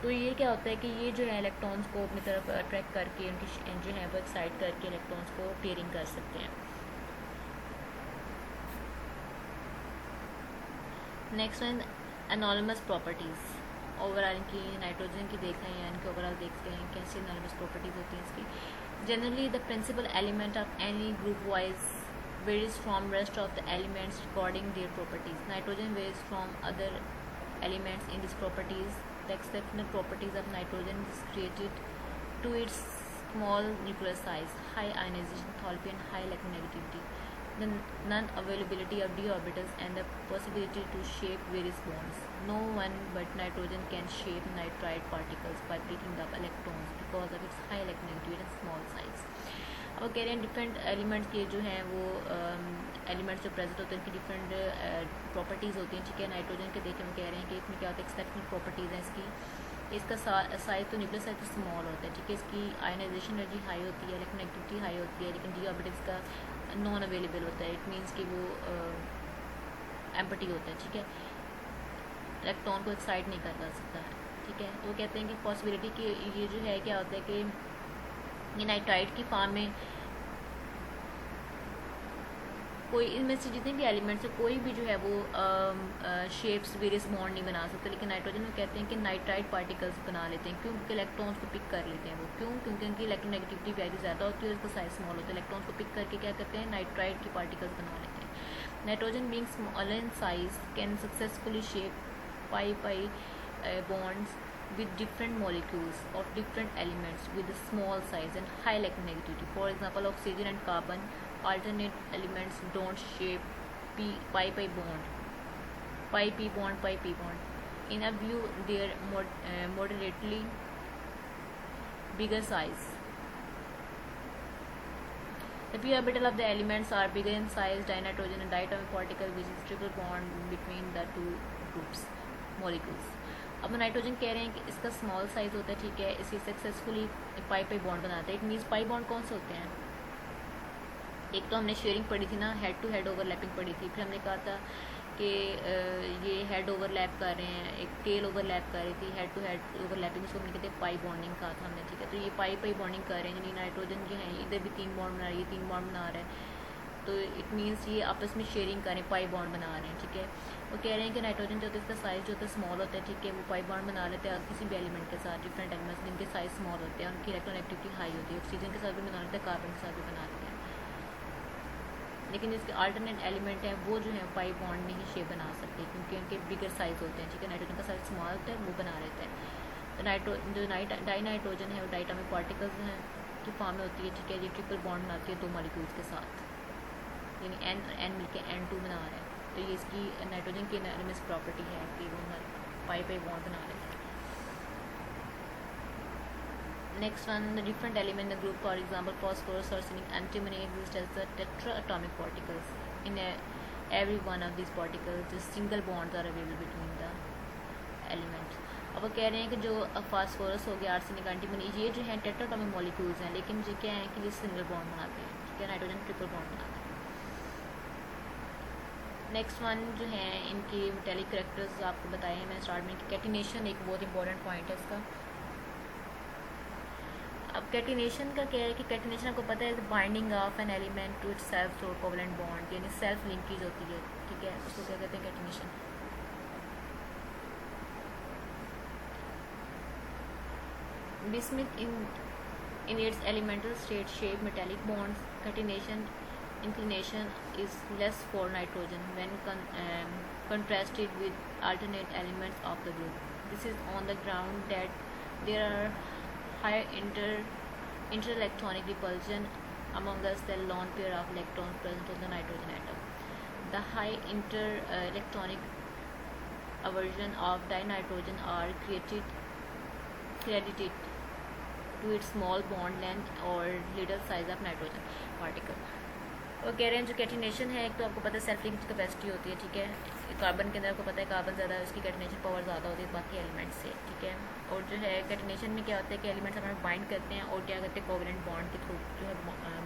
तो ये क्या होता है कि ये जो है इलेक्ट्रॉन्स को अपनी तरफ अट्रैक्ट करके उनकी जो है वो एक्साइड करके इलेक्ट्रॉन्स को पेयरिंग कर सकते हैं। Next one enormous properties. Overall इनकी नाइट्रोजन की देख रहे हैं, इनके ओवरऑल देखते हैं कैसी एनॉर्मस प्रॉपर्टीज़ होती हैं इसकी। Generally the principal element of any group wise varies from rest of the elements according their properties. Nitrogen varies from other elements in this properties. The exceptional properties of nitrogen is created to its small nuclear size, high ionization enthalpy and high electronegativity, the non-availability of d orbitals and the possibility to shape various bonds. No one but nitrogen can shape nitride particles by picking up electrons because of its high electronegativity and small size. अब कह रहे हैं different elements के जो हैं वो elements जो present होते हैं उनकी डिफरेंट प्रॉपर्टीज़ होती हैं, ठीक है। नाइट्रोजन के देखें हम कह रहे हैं कि इसमें क्या होता है, एक्सेप्शनल प्रॉपर्टीज़ हैं इसकी। इसका साइज तो न्यूक्लियर साइज तो स्मॉल होता है, ठीक है। इसकी आयनाइजेशन एनर्जी हाई होती है, इलेक्ट्रोनेगेटिविटी हाई होती है, लेकिन डी ऑर्बिटल्स का नॉन अवेलेबल होता है। इट मीन्स कि वो एम्प्टी होता है, ठीक है, इलेक्ट्रॉन को एक्साइट नहीं कर सकता, ठीक है। तो कहते हैं कि पॉसिबिलिटी कि ये जो है क्या होता है कि ये नाइट्राइड की फॉर्म में कोई इनमें से जितने भी एलिमेंट्स है कोई भी जो है वो शेप्स वेरियस बॉन्ड नहीं बना सकते, लेकिन नाइट्रोजन में कहते हैं कि नाइट्राइड पार्टिकल्स बना लेते हैं। क्यों? क्योंकि इलेक्ट्रॉन्स को पिक कर लेते हैं वो। क्यों? क्योंकि उनकी इलेक्ट्रोनेगेटिविटी वैल्यू ज़्यादा होती है और उसका साइज स्मॉल होता है। इलेक्ट्रॉन्स को पिक करके क्या करते हैं, नाइट्राइड की पार्टिकल्स बना लेते हैं। Nitrogen being small in size can successfully shape pi bonds with different molecules of different elements with a small size and high electronegativity. For example, oxygen and carbon alternate elements don't shape pi bond, pi p bond. In a view, their moderately bigger size. The p orbital of the elements are bigger in size. Dinitrogen and diatomic particle, which is triple bond between the two groups molecules. अब nitrogen कह रहे हैं कि इसका small size होता है, ठीक है, इसे सक्सेसफुली पाई बॉन्ड बनाता है। इट मीन्स पाई बॉन्ड कौन से होते हैं? एक तो हमने शेयरिंग पढ़ी थी ना, हेड टू हेड ओवरलैपिंग पढ़ी थी। फिर हमने कहा था कि ये हेड ओवरलैप कर रहे हैं, एक टेल ओवरलैप कर रही थी। हेड टू हेड ओवरलैपिंग इसको हमने कहते हैं पाई बॉन्डिंग कहा था हमने, ठीक है। तो ये पाई बॉन्डिंग कर रहे हैं, यानी नाइट्रोजन जो है इधर भी 3 बॉन्ड बना रही है, 3 बॉन्ड बना रहा है, तो इट मीन्स ये आपस में शेयरिंग करें, पाई बॉन्ड बना रहे हैं, ठीक है। वो कह रहे हैं कि नाइट्रोजन जो होता है इसका साइज जो होता है स्मॉल होता है, ठीक है, वो पाई बॉन्ड बना लेते हैं किसी भी एलिमेंट के साथ, डिफरेंट एलिमेंट्स जिनके साइज स्मॉल होते हैं, उनकी इलेक्ट्रोनेगेटिविटी हाई होती है। ऑक्सीजन के साथ भी बना लेते हैं, कार्बन के साथ भी बना लेते हैं, लेकिन जिसके अल्टरनेट एलिमेंट हैं वो जो है पाई बॉन्ड नहीं शेप बना सकते क्योंकि उनके बिगर साइज होते हैं, ठीक है। नाइट्रोजन का साइज स्मॉल होता है, वो बना लेते हैं। तो जो डाई नाइट्रोजन है वो डाइटामिक पार्टिकल्स हैं की फॉर्म में होती है, ठीक है। ये ट्रिपल बॉन्ड बनाती है 2 मॉलिक्यूल्स के साथ, यानी एन मिलके N2 बना रहा है। तो ये इसकी नाइट्रोजन की एनॉर्मस प्रॉपर्टी है कि वो पाई बॉन्ड बना रहे हैं। Next one, the different element the group, for example phosphorus, arsenic, antimony exist as the tetra atomic particles. In every one of this particles the single bonds are available between the elements. अब वो कह रहे हैं कि जो phosphorus हो गया, arsenic, antimony, ये जो है टेट्रा एटॉमिक मॉलिक्यूल्स हैं, लेकिन ये क्या है कि ये सिंगल बॉन्ड बनाते हैं, ठीक है। नाइट्रोजन ट्रिपल बॉन्ड बनाता है। नेक्स्ट वन जो है इनकी मेटेलिक करेक्टर्स आपको बताए हैं मैंने स्टार्ट में कि कैटिनेशन एक बहुत इंपॉर्टेंट पॉइंट है इसका। अब कैटिनेशन का क्या है कि कैटिनेशन आपको पता है binding of an element to its self through covalent bond, यानी सेल्फ लिंकेज होती है, ठीक है, उसको क्या कहते हैं, catenation. Bismuth in its elemental state shape metallic bonds, catenation inclination is less for nitrogen when contrasted with alternate elements of the group. This is on the ground that there are higher Inter-electronic repulsion among us the lone pair of electrons present on the nitrogen atom. The high inter-electronic aversion of dinitrogen are credited to its small bond length or little size of nitrogen particle. वो कह रहे हैं जो catenation है, एक तो आपको पता है सेल्फ लिंक्ड कैपेसिटी होती है, ठीक है, कार्बन के अंदर आपको पता है कार्बन ज़्यादा है, उसकी कैटिनेशन पावर ज़्यादा होती है बाकी एलिमेंट्स से, ठीक है। और जो है कैटिनेशन में क्या होता है कि एलिमेंट्स अपना बाइंड करते हैं और क्या करते हैं कोवेलेंट बॉन्ड के थ्रू जो है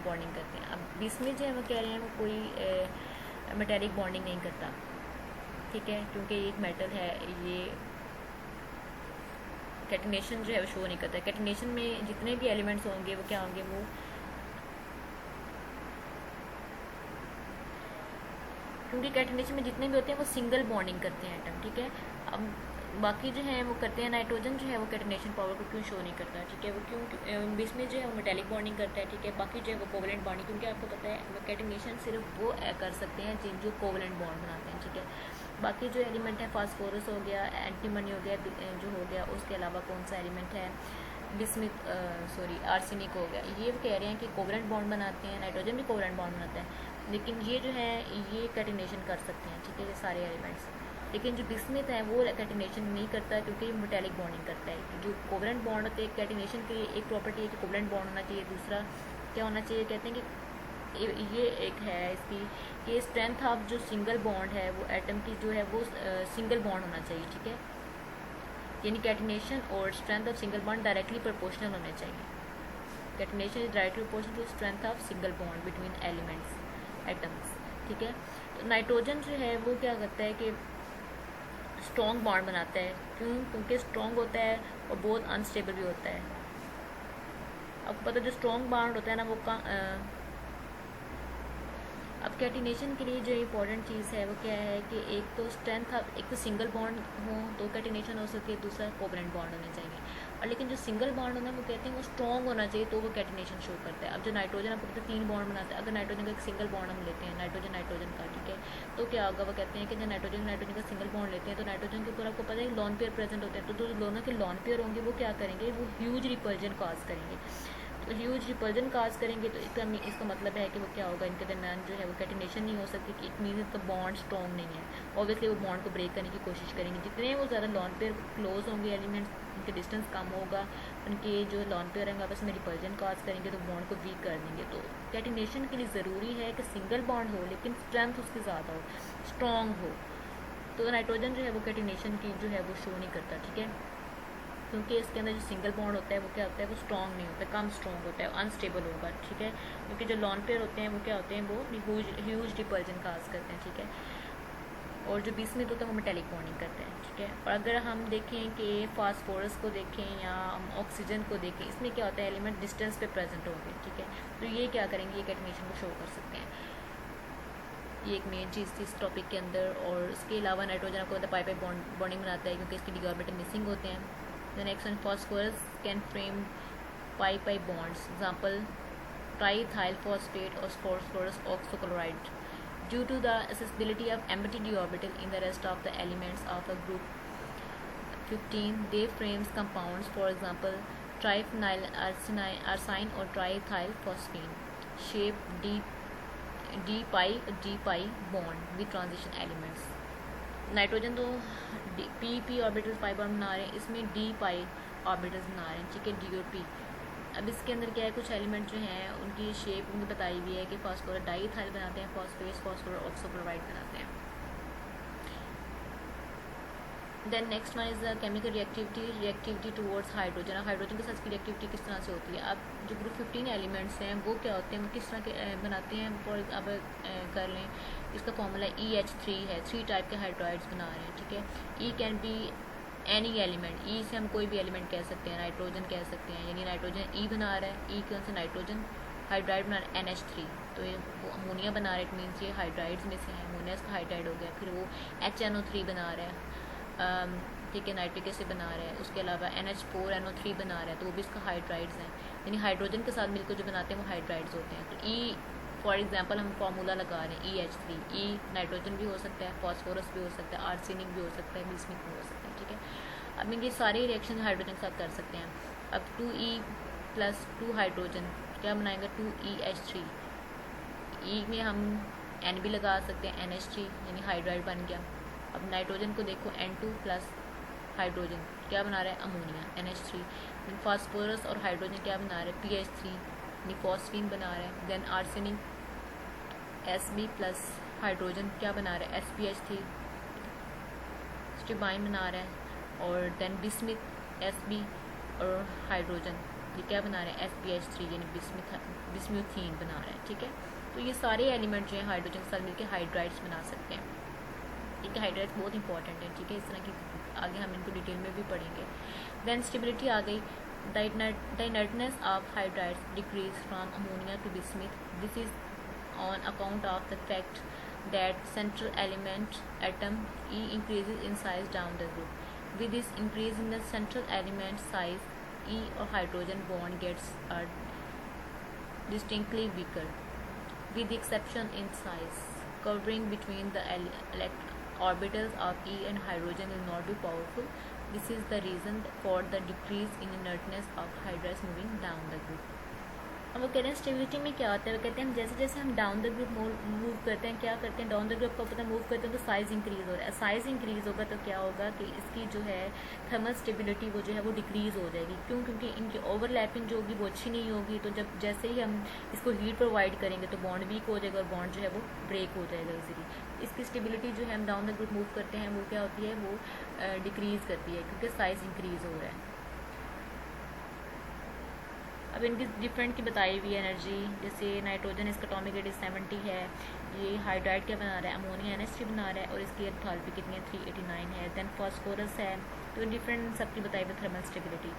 बॉन्डिंग करते हैं। अब इसमें जो है वो कह रहे हैं वो कोई मेटेलिक बॉन्डिंग नहीं करता, ठीक है, क्योंकि एक मेटल है, ये कैटिनेशन जो है वो शो नहीं करता। कैटिनेशन में जितने भी एलिमेंट्स होंगे वो क्या होंगे, वो क्योंकि कैटिनेशन में जितने भी होते हैं वो सिंगल बॉन्डिंग करते हैं एटम, ठीक है। अब बाकी जो है वो करते हैं, नाइट्रोजन जो है वो कैटिनेशन पावर को क्यों शो नहीं करता, ठीक है, वो क्यों बीच में जो है वो मेटेलिक बॉन्डिंग करता है, ठीक है। बाकी जो है वो कोवेलेंट बॉन्डिंग, क्योंकि आपको पता है कैटिनेशन सिर्फ वो कर सकते हैं जो कोवेलेंट बॉन्ड बनाते हैं, ठीक है। बाकी जो एलिमेंट है फास्फोरस हो गया, एंटीमनी हो गया, जो हो गया, उसके अलावा कौन सा एलिमेंट है, बिस्मिथ आर्सेनिक हो गया, ये कह रहे हैं कि कोवेलेंट बॉन्ड बनाते हैं, नाइट्रोजन भी कोवेलेंट बॉन्ड बनाता है, लेकिन ये जो है ये कैटिनेशन कर सकते हैं, ठीक है, ये सारे एलिमेंट्स। लेकिन जो बिस्मिथ है वो कैटिनेशन नहीं करता क्योंकि ये मेटेलिक बॉन्डिंग करता है। जो कोवेलेंट बॉन्ड होते हैं, कैटिनेशन के लिए एक प्रॉपर्टी है कि कोवेलेंट बॉन्ड होना चाहिए, दूसरा क्या होना चाहिए, कहते हैं कि ये एक है इसकी कि स्ट्रेंथ ऑफ जो सिंगल बॉन्ड है वो एटम की जो है वो सिंगल बॉन्ड होना चाहिए, ठीक है, यानी कैटिनेशन और strength of single bond directly proportional होने चाहिए। Catenation is directly proportional to strength of single bond between elements atoms, ठीक है। तो नाइट्रोजन जो है वो क्या करता है कि स्ट्रॉन्ग बॉन्ड बनाता है, क्योंकि स्ट्रॉन्ग होता है और बहुत अनस्टेबल भी होता है। आपको पता है जो स्ट्रॉन्ग बॉन्ड होता है ना वो अब कैटिनेशन के लिए जो इम्पोर्टेंट चीज़ है वो क्या है कि एक तो स्ट्रेंथ, एक तो सिंगल बॉन्ड हो तो कैटिनेशन हो सकती है, दूसरा कोवेलेंट बॉन्ड होने चाहिए। और लेकिन जो सिंगल बॉन्ड होना है वो कहते हैं वो स्ट्रॉन्ग होना चाहिए तो वो कैटिनेशन शो करता है। अब जो नाइट्रोजन आपको पता है 3 बॉन्ड बनाता है, अगर नाइट्रोजन का एक सिंगल बॉन्ड हम लेते हैं नाइट्रोजन का, ठीक है, तो क्या होगा, वो कहते हैं कि जब नाइट्रोजन का सिंगल बॉन्ड लेते हैं तो नाइट्रोजन के ऊपर आपको पता है लॉन पेयर प्रेजेंट होते हैं, तो जो दोनों के लॉन पेयर होंगे वो क्या करेंगे, वो ह्यूज रिपल्जन कॉज करेंगे। तो ह्यूज रिपल्जन काज करेंगे तो इसका मतलब है कि वो क्या होगा, इनके दरमियान जो है वो कैटिनेशन नहीं हो सकती, कि इट मीन इनका बॉन्ड स्ट्रॉन्ग नहीं है। ऑब्वियसली वो बॉन्ड को ब्रेक करने की कोशिश करेंगे, जितने वो ज़्यादा लॉन पेयर क्लोज होंगे एलिमेंट्स, उनके डिस्टेंस कम होगा, उनके जो लॉन पेयर होंगे आपस में रिपल्जन काज करेंगे तो बॉन्ड को वीक कर देंगे। तो कैटिनेशन के लिए ज़रूरी है कि सिंगल बॉन्ड हो लेकिन स्ट्रेंथ उसकी ज़्यादा हो, स्ट्रॉन्ग हो। तो नाइट्रोजन जो है वो कैटिनेशन की जो है वो शो नहीं करता, ठीक है, क्योंकि इसके अंदर जो सिंगल बॉन्ड होता है वो क्या होता है, वो स्ट्रॉन्ग नहीं होता, कम स्ट्रॉन्ग होता है, अनस्टेबल होगा, ठीक है, क्योंकि जो लॉन पेयर होते हैं वो क्या होते हैं, वो ह्यूज रिपल्जन काज करते हैं, ठीक है। और जो बिस्मिथ होता है वो मेटेलिक बॉन्डिंग करते हैं, ठीक है। और अगर हम देखें कि फास्फोरस को देखें या हम ऑक्सीजन को देखें, इसमें क्या होता है, एलिमेंट डिस्टेंस पे प्रेजेंट होंगे, ठीक है, तो ये क्या करेंगे, ये कैटिनेशन को शो कर सकते हैं। ये एक मेन चीज़ थी इस टॉपिक के अंदर। और इसके अलावा नाइट्रोजन आपको पता है पाई बॉन्डिंग बनाता है क्योंकि इसके डी ऑर्बिटल मिसिंग होते हैं। The next one, phosphorus can frame pi bonds. Example, triethyl phosphate or phosphorus oxochloride. Due to the accessibility of empty d orbital in the rest of the elements of a group 15, they frames compounds. For example, triphenyl arsine or triethyl phosphine. Shape d pi bond with transition elements. Nitrogen तो P orbitals pi bond बना रहे हैं, इसमें D पाई orbitals बना रहे हैं, ठीक है, डी और पी। अब इसके अंदर क्या है, कुछ एलिमेंट जो हैं उनकी शेप उनकी बताई हुई है कि फास्फोरस डाईथाइल बनाते हैं, फास्फोरस ऑक्सोक्लोराइड बनाते हैं। Then next one is the chemical reactivity towards hydrogen. Hydrogen के साथ की रिएक्टिविटी किस तरह से होती है। अब जो ग्रुप 15 एलिमेंट्स हैं वो क्या होते हैं, वो किस तरह के बनाते हैं, फॉर अब कर लें, इसका फॉर्मूला EH3 है, 3 टाइप के हाइड्राइड्स बना रहे हैं, ठीक है। ई कैन बी एनी एलिमेंट, ई से हम कोई भी एलिमेंट कह सकते हैं, नाइट्रोजन कह सकते हैं, यानी नाइट्रोजन ई बना रहा है, ई कौन से नाइट्रोजन हाइड्राइड बना रहा है NH3, तो ये वो अमोनिया बना रहा है, इट मीन्स ये हाइड्राइड्स में से है, अमोनिया इसका हाइड्राइड हो गया। फिर वो HNO3 बना रहा है, ठीक है, नाइट्रिक एसिड बना रहा है, उसके अलावा NH4NO3 बना रहा है, तो वो भी इसका हाइड्राइड्स हैं, यानी हाइड्रोजन के साथ मिलकर जो बनाते हैं वो हाइड्राइड्स होते हैं। तो ई फॉर एग्जांपल हम फार्मूला लगा रहे हैं EH3, ई नाइट्रोजन भी हो सकता है, फास्फोरस भी हो सकता है, आर्सेनिक भी हो सकता है, बिस्मिथ भी हो सकता है, ठीक है। अब ये सारे रिएक्शन हाइड्रोजन के साथ कर सकते हैं। अब 2E प्लस 2 हाइड्रोजन क्या बनाएंगे 2EH3। ई में हम N भी लगा सकते हैं NH3 यानी हाइड्राइड बन गया। अब नाइट्रोजन को देखो N2 प्लस हाइड्रोजन क्या बना रहा है अमोनिया NH3। देन फास्फोरस और हाइड्रोजन क्या बना रहा है PH3 यानी फॉस्फीन बना रहा है। Then arsenic Sb plus hydrogen क्या बना रहा है SpH3 स्टिबाइन बना रहा है। और देन बिस्मिथ Sb और हाइड्रोजन ये क्या बना रहे हैं SpH3 यानी बिस्म्यूथीन बना रहे हैं। ठीक है, तो ये सारे एलिमेंट जो हैं हाइड्रोजन के साथ मिलकर हाइड्राइड्स बना सकते हैं। ठीक है, हाइड्राइड्स बहुत इंपॉर्टेंट है। ठीक है, इस तरह की आगे हम इनको डिटेल में भी पढ़ेंगे। देन स्टेबिलिटी आ गई। The inertness of hydrides decrease from ammonia to bismuth. This is on account of the fact that central element atom E increases in size down the group. With this increase in the central element size, E or hydrogen bond gets distinctly weaker, with the exception in size. Covering between the orbitals of E and hydrogen will not be powerful. This is the reason for the decrease in inertness of hydrides moving down the group. अब वो कह रहे हैं stability में क्या होता है, वो कहते हैं हम जैसे जैसे हम डाउन द ग्रुप मूव करते हैं, क्या करते हैं डाउन द ग्रुप का पता मूव करते हैं तो साइज़ इंक्रीज़ हो रहा है। साइज़ इंक्रीज़ होगा तो क्या होगा कि इसकी जो है थर्मल स्टेबिलिटी वो जो है वो डिक्रीज़ हो जाएगी। क्यों? क्योंकि इनकी ओवरलैपिंग जो होगी वो अच्छी नहीं होगी। तो जब जैसे ही हम इसको हीट प्रोवाइड करेंगे तो बॉन्ड वीक हो जाएगा और बॉन्ड जो है वो ब्रेक हो जाएगा इजीली। इसकी स्टेबिलिटी जो है हम डाउन द ग्रुप मूव करते हैं वो क्या होती है, वो डिक्रीज़ करती है क्योंकि साइज़ इंक्रीज़ हो रहा है। अब इनकी डिफरेंट की बताई हुई एनर्जी, जैसे नाइट्रोजन इसका एटॉमिक रेडियस 70 है, ये हाइड्राइड क्या बना रहा है अमोनिया NH3 बना रहा है और इसकी एंथैल्पी कितनी है 389 है। देन फास्फोरस है, तो डिफरेंट सबकी बताई हुई थर्मल स्टेबिलिटी।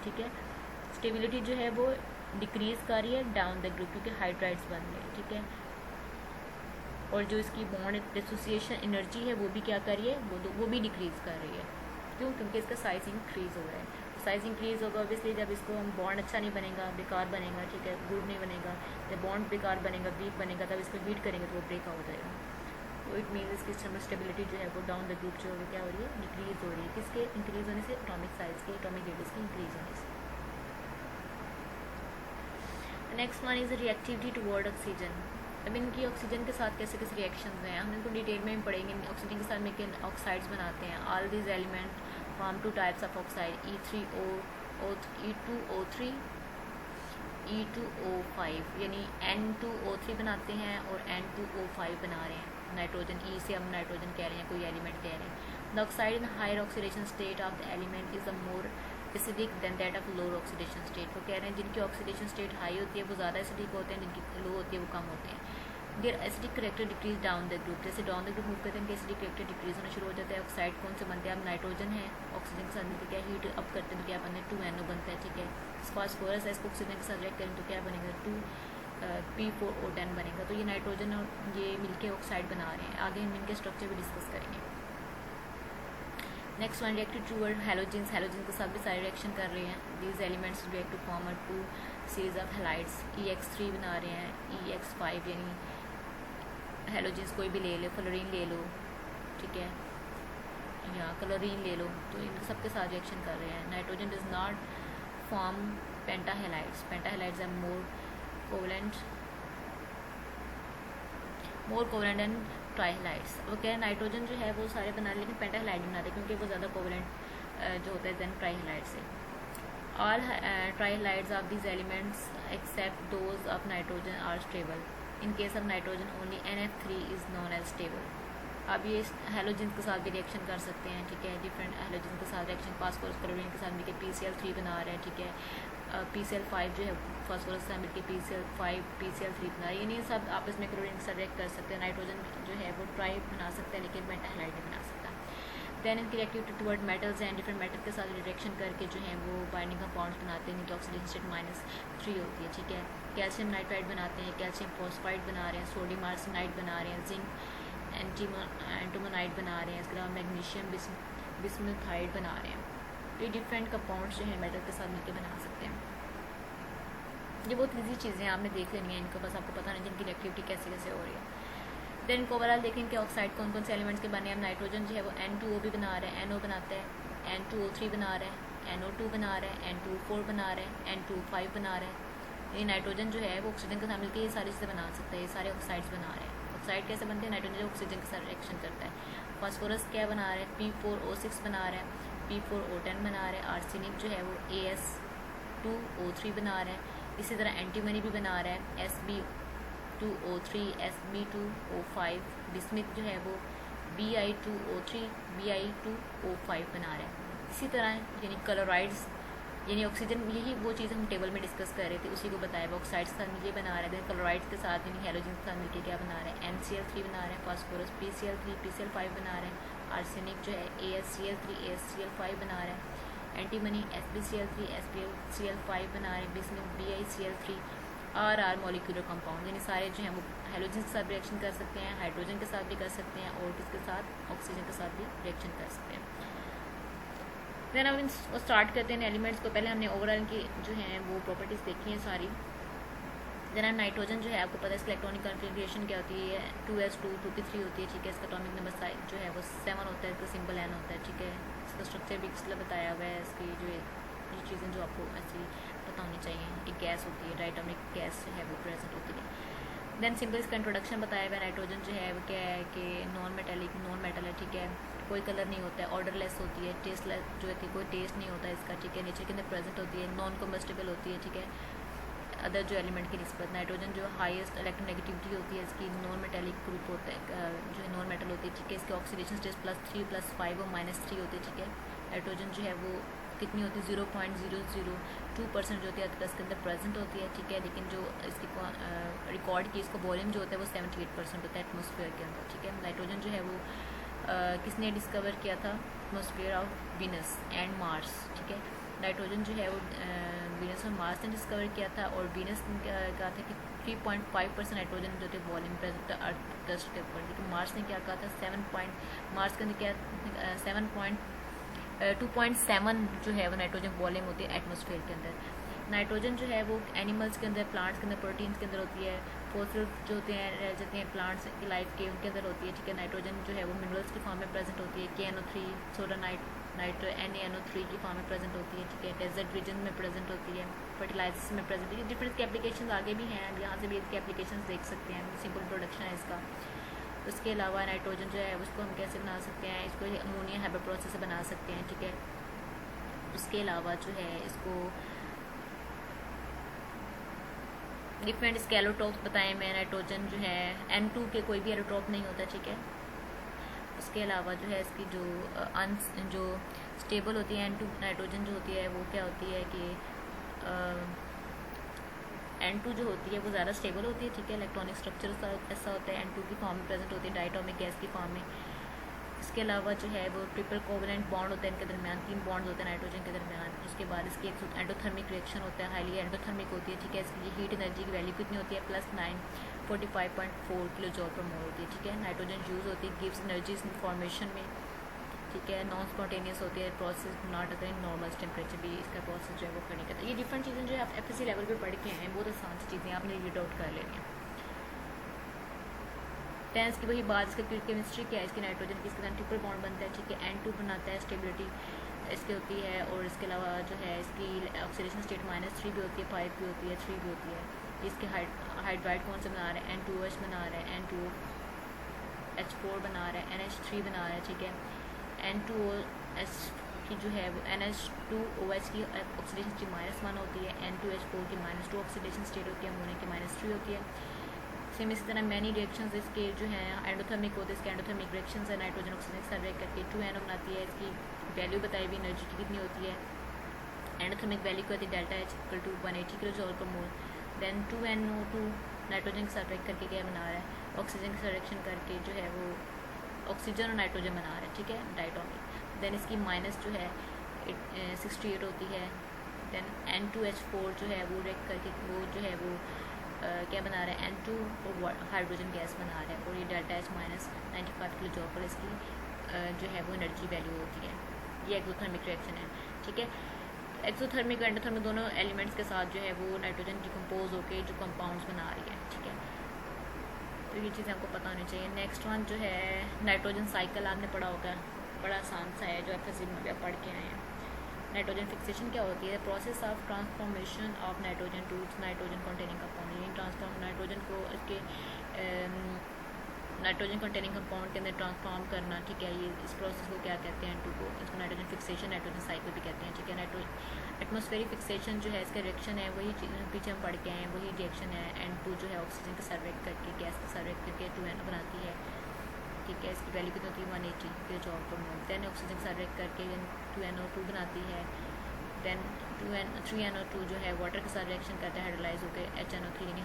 ठीक है, स्टेबिलिटी जो है वो डिक्रीज़ कर रही है डाउन द ग्रुप क्योंकि हाइड्राइड्स बन रहे हैं। ठीक है, और जो इसकी बॉन्ड डिसोसिएशन एनर्जी है वो भी क्या कर रही है, वो भी डिक्रीज़ कर रही है। क्यों? क्योंकि इसका साइज इंक्रीज़ हो रहा है। साइज़ इंक्रीज़ होगा ऑब्वियसली, जब इसको हम बॉन्ड अच्छा नहीं बनेगा, बेकार बनेगा। ठीक है, गुड नहीं बनेगा। जब बॉन्ड बेकार बनेगा, वीक बनेगा, तब इसको हीट करेंगे तो वो ब्रेक हो जाएगा। तो इट मीन्स इसकी थर्मल स्टेबिलिटी जो है वो डाउन द ग्रुप जो है क्या हो रही है, डिक्रीज़ हो रही है। किसके इंक्रीज़ होने से? एटॉमिक साइज के, एटॉमिक रेडियस के इंक्रीज़ होने से। Next one is reactivity toward oxygen. अब इनकी ऑक्सीजन के साथ कैसे कैसे रिएक्शन हैं हम इनको डिटेल में पढ़ेंगे। ऑक्सीजन के साथ मिलकर ऑक्साइड्स बनाते हैं। All this element form 2 types of oxide, E2O3, E2O5 यानी N2O3 बनाते हैं और N2O5 बना रहे हैं। नाइट्रोजन E से हम नाइट्रोजन कह रहे हैं, कोई एलिमेंट कह रहे हैं। The oxide in higher oxidation state of the element is the more acidic than that of lower oxidation state. वो कह रहे हैं जिनकी ऑक्सीडेशन स्टेट हाई होती है वो ज़्यादा एसिडिक होते हैं, जिनकी लो होती है वो कम होते हैं। Their acidic character decrease down the group. जैसे डाउन द ग्रुप मूव करते हैं कि एसिडिक करेक्टर डिक्रीज होना शुरू हो जाता है। ऑक्साइड कौन से बनते हैं? अब नाइट्रोजन है, ऑक्सीजन के साथ मिलकर क्या हीट अप करते हैं तो क्या बनते हैं 2NO बनता है। ठीक है, फास्फोरस है, इसको ऑक्सीजन के साथ रिएक्ट करें तो क्या बनेगा 2P4O10 बनेगा। तो ये नाइट्रोजन और ये मिलकर ऑक्साइड बना रहे हैं। आगे हम इनके स्ट्रक्चर भी डिस्कस करेंगे। Next one reacted toward halogens. Halogens के साथ भी सारे रिएक्शन कर रहे हैं। These elements react to form 2 series of halides. EX3 बना रहे हैं, EX5 यानी हैलोजेंस कोई भी ले लो, फ्लोरीन ले लो, ठीक है, या क्लोरीन ले लो, तो इन सबके साथ रिएक्शन कर रहे हैं। Nitrogen does not form pentahalides. Pentahalides are more covalent and trihalides. वो क्या है, नाइट्रोजन जो है वो सारे बना लेकिन पेंटाहेलाइड बनाते हैं क्योंकि वो ज़्यादा कोवलेंट जो होता है देन ट्राइहेलाइड से। All trihalides of these elements except those of nitrogen are stable. In case of nitrogen only NF3 is known as stable. अब ये हैलोजेंस के साथ भी रिएक्शन कर सकते हैं। ठीक है, डिफरेंट हैलोजेंस के साथ रिएक्शन फास्फोरस क्लोरीन के साथ मिलकर PCl3 बना रहे हैं। ठीक है, PCl5 जो है फास्फोरस के साथ मिलकर PCl5 PCl3 बना रहे हैं। यानी सब आपस में क्लोरीन के साथ रिएक्ट कर सकते हैं। नाइट्रोजन जो है वो ट्राई बना सकता है लेकिन पेंटाहेलाइड नहीं बना सकता। देन इनकी reactivity toward metals and different metal के साथ रिएक्शन करके जो है वो बाइंडिंग कंपाउंड्स बनाते हैं। इनकी ऑक्सीडेशन स्टेट -3 होती है। ठीक है, कैल्शियम नाइट्राइड बनाते हैं, कैल्शियम फॉस्फाइड बना रहे हैं, सोडियम आर्सेनाइड बना रहे हैं, जिंक एंटीमोनाइड बना रहे हैं, इसके अलावा मैग्नीशियम बिस्मुथाइड बना रहे हैं। ये डिफरेंट कंपाउंड्स जो है मेटल के साथ मिलकर बना सकते हैं। ये बहुत ईजी चीज़ें आपने देख लेनी है इनको, बस आपको पता नहीं जिनकी रिएक्टिविटी कैसे कैसे हो रही है। देन इनको ओवरऑल देखें कि ऑक्साइड कौन कौन से एलिमेंट्स के बने हैं। नाइट्रोजन जो है वो N2O भी बना रहा है, NO बनाता है, N2O3 बना रहा है, NO2 बना रहा है, N2O4 बना रहा है, N2O5 बना रहा है। ये नाइट्रोजन जो है वो ऑक्सीजन के साथ मिलकर ये सारी चीज़ें बना सकता है, ये सारे ऑक्साइड्स बना रहे हैं। ऑक्साइड कैसे बनते हैं? नाइट्रोजन जो ऑक्सीजन के साथ रिएक्शन करता है। फास्फोरस क्या बना रहा है? P4O6 बना रहा है, P4O10 बना रहा है। आर्सेनिक जो है वो As2O3 बना रहा है। इसी तरह एंटीमनी भी बना रहा है, Sb2O3, Sb2O5। बिस्मिथ जो है वो Bi2O3, Bi2O5 बना रहा है। इसी तरह यानी क्लोराइड्स यानी ऑक्सीजन, यही वो चीज़ हम टेबल में डिस्कस कर रहे थे, उसी को बताया हुआ। ऑक्साइड्स के साथ ये बना रहा है, क्लोराइड्स के साथ यानी हेलोजन के साथ मिलकर क्या बना रहा है? NCl3 बना रहा है। फास्फोरस PCl3, PCl5 बना रहा है। आर्सेनिक जो है AsCl3, AsCl5 बना रहा है। एंटीमनी SbCl3, SbCl5 बना रहे हैं। Bismuth BiCl3। RR molecular compound यानी सारे जो हैं वो हेलोजन के साथ रिएक्शन कर सकते हैं, हाइड्रोजन के साथ भी कर सकते हैं, और किसके साथ? ऑक्सीजन के साथ भी रिएक्शन कर सकते हैं। देन हम स्टार्ट करते हैं एलिमेंट्स को। पहले हमने ओवरऑल की जो है वो प्रॉपर्टीज़ देखी हैं सारी। देन हम नाइट्रोजन जो है आपको पता है इसका इलेक्ट्रॉनिक कॉन्फ़िगरेशन क्या होती है? 2s2 2p3 होती है, ठीक है। इसका एटॉमिक नंबर जो है वो 7 होता है, इसका सिंबल N होता है, ठीक है। इसका स्ट्रक्चर भी इसलिए बताया हुआ है। इसकी जो ये चीज़ें जो आपको ऐसी पता होनी चाहिए, एक गैस होती है, डायटोमिक गैस जो है वो प्रेजेंट होती है। देन सिंपल इसका इंट्रोडक्शन बताया हुआ है। नाइट्रोजन जो है वो क्या है कि नॉन मेटल है, ठीक है। कोई कलर नहीं होता है, ऑर्डरलेस होती है, टेस्टलेस जो है कि कोई टेस्ट नहीं होता है इसका, ठीक है। नेचर के अंदर प्रेजेंट होती है, नॉन कम्बस्टिबल होती है, ठीक है। अदर जो एलिमेंट की निस्बत नाइट्रोजन जो हाईएस्ट इलेक्ट्रोनेगेटिविटी होती है इसकी, नॉन मेटेलिक ग्रुप होता है जो है नॉन मेटल होती है, ठीक है। इसके ऑक्सीडेशन स्टेज +3 +5 और -3 होते हैं, ठीक है। नाइट्रोजन जो है वो कितनी होती है? 0.002% जो होती है इसके अंदर प्रेजेंट होती है, ठीक है। लेकिन जो इसकी रिकॉर्ड की इसका वॉल्यूम जो होता है वो 78% होता है एटमॉस्फेयर के अंदर, ठीक है। नाइट्रोजन जो है वो किसने डिस्कवर किया था? Atmosphere of Venus and Mars, ठीक है। नाइट्रोजन जो है वो वीनस और मार्स ने डिस्कवर किया था, और वीनस ने कहा था कि 3.5% नाइट्रोजन जो थे वॉल्यूम प्रेजेंट था अर्थ क्रस्ट के ऊपर, लेकिन मार्स ने क्या कहा था? मार्स के अंदर क्या 2.7 जो है वो नाइट्रोजन वॉल्यूम होती है एटमॉस्फेयर के अंदर। नाइट्रोजन जो है वो एनिमल्स के अंदर, प्लांट्स के अंदर, प्रोटीन्स के अंदर होती है। फॉस्फेट जो होते हैं रह जाते हैं प्लांट्स की लाइफ के, उनके अंदर होती है, ठीक है। नाइट्रोजन जो है वो मिनरल्स की फॉर्म में प्रेजेंट होती है, KNO3, सोडा NaNO3 की फॉर्म में प्रेजेंट होती है, ठीक है। डेजर्ट रीजन में प्रेजेंट होती है, फर्टिलाइजर्स में प्रेजेंट होती है। डिफरेंट की एप्लीकेशन आगे भी हैं, यहाँ से भी इसके एप्लीकेशन देख सकते हैं। सिंपल प्रोडक्शन है इसका। उसके अलावा नाइट्रोजन जो है उसको हम कैसे बना सकते हैं? इसको अमोनिया हाइब्रिड प्रोसेस से बना सकते हैं, ठीक है। उसके अलावा जो है इसको डिफरेंट स्केलोटॉप्स बताए मैं। नाइट्रोजन जो है N2 के कोई भी एलोटॉप नहीं होता, ठीक है। उसके अलावा जो है इसकी जो स्टेबल होती है N2 नाइट्रोजन जो होती है वो क्या होती है कि N2 जो होती है वो ज़्यादा स्टेबल होती है, ठीक है। इलेक्ट्रॉनिक स्ट्रक्चर ऐसा होता है, N2 की फॉर्म में प्रेजेंट होती है, डायटोमिक गैस की फॉर्म में। इसके अलावा जो है वो ट्रिपल कोवलेंट बॉन्ड होता है इनके दरमियान, 3 बॉन्ड होते हैं नाइट्रोजन के दरमियान। उसके बाद इसकी एक एंडोथर्मिक रिएक्शन होता है, हाईली एंडोथर्मिक होती है, ठीक है। इसकी हीट एनर्जी की वैल्यू कितनी होती है? +945.4 kJ/mol होती है, ठीक है। नाइट्रोजन यूज़ होती है, गिव्स एनर्जी फॉर्मेशन में, ठीक है। नॉन स्पॉन्टेनियस होती है, प्रोसेस नॉट अगर नॉर्मल टेम्परेचर भी इसका प्रोसेस जो है वो करने का। ये डिफरेंट चीज़ें जो है आप FSC लेवल पर पढ़ के हैं, बहुत आसान सी चीज़ें आपने रीड आउट कर लेनी है। टेंस की वही बात, इसका केमिस्ट्री क्या है? इसकी नाइट्रोजन की इसके साथ ट्रिपल बॉन्ड बनता है, ठीक है। N2 बनाता है, स्टेबिलिटी इसकी होती है। और इसके अलावा जो है इसकी ऑक्सीडेशन स्टेट -3 भी होती है, 5 भी होती है, 3 भी होती है। इसके हाइड्राइड कौन से बना रहे हैं? N2OH बना रहे हैं, N2H4 बना रहे हैं, NH3 बना रहे हैं, ठीक है। N2OH की जो है वो NH2OH की ऑक्सीडेशन स्टेट -1 होती है, N2H4 की -2 ऑक्सीडेशन स्टेट होती है, अमोनिया की -3 होती है। सेम इसी तरह मैनी रिएक्शंस इसके जो हैं एंडोथर्मिक होते हैं, इसके एंडोथर्मिक रिएक्शंस है, नाइट्रोजन ऑक्सीजन के साथ रिएक्ट करके 2NO बनाती है। इसकी वैल्यू बताई हुई एनर्जी की कितनी होती है? एंडोथर्मिक वैल्यू क्या होती है? ΔH = 180 kJ/mol। Then 2NO2 nitrogen के साथ रिएक्ट करके क्या बना रहा है? ऑक्सीजन के साथ रिएक्शन करके जो है वो ऑक्सीजन और नाइट्रोजन बना रहा है, ठीक है, डायटोमिक। देन इसकी माइनस जो है 68 होती है। देन N2H4 जो है वो रिएक्ट करके वो जो है वो क्या बना रहा है? N2 और हाइड्रोजन गैस बना रहा है, और ये ΔH -95 kJ इसकी जो है वो एनर्जी वैल्यू होती है। ये एक्सोथर्मिक रिएक्शन है, ठीक है। एक्सोथर्मिक और एंडोथर्मिक दोनों एलिमेंट्स के साथ जो है वो नाइट्रोजन डिकम्पोज होकर जो कंपाउंड्स बना रही है, ठीक है। तो ये चीज़ें आपको पता होनी चाहिए। नेक्स्ट वन जो है नाइट्रोजन साइकिल आपने पढ़ा होगा, बड़ा आसान सा है जो FSC में भी आप पढ़ के आए हैं। नाइट्रोजन फिक्सेशन क्या होती है? Process of transformation of nitrogen to nitrogen containing compound, यानी ट्रांसफॉर्म नाइट्रोजन को इसके नाइट्रोजन कंटेनिंग कंपाउंड के अंदर ट्रांसफॉर्म करना, ठीक है। ये इस प्रोसेस को क्या कहते हैं? N2 को, इसको नाइट्रोजन फिक्सेशन, नाइट्रोजन साइकिल भी कहते हैं, ठीक है। एटमॉस्फेरिक फिक्सेशन जो है इसका रिएक्शन है वही पीछे हम पढ़ के आए हैं, वही रिएक्शन है। N2 जो है ऑक्सीजन का सर्वेक्ट करके, गैस का सर्वेक्ट करके 2NO बनाती है, ठीक है। इसकी वैल्यू कितनी होती है? 180 के जॉब पर मोल। देन ऑक्सीजन का सर्वेक्ट करके 2NO2 बनाती है। देन 3NO2 जो है वाटर के साथ रिएक्शन करता है, हाइड्रोलाइज होकर HNO3 यानी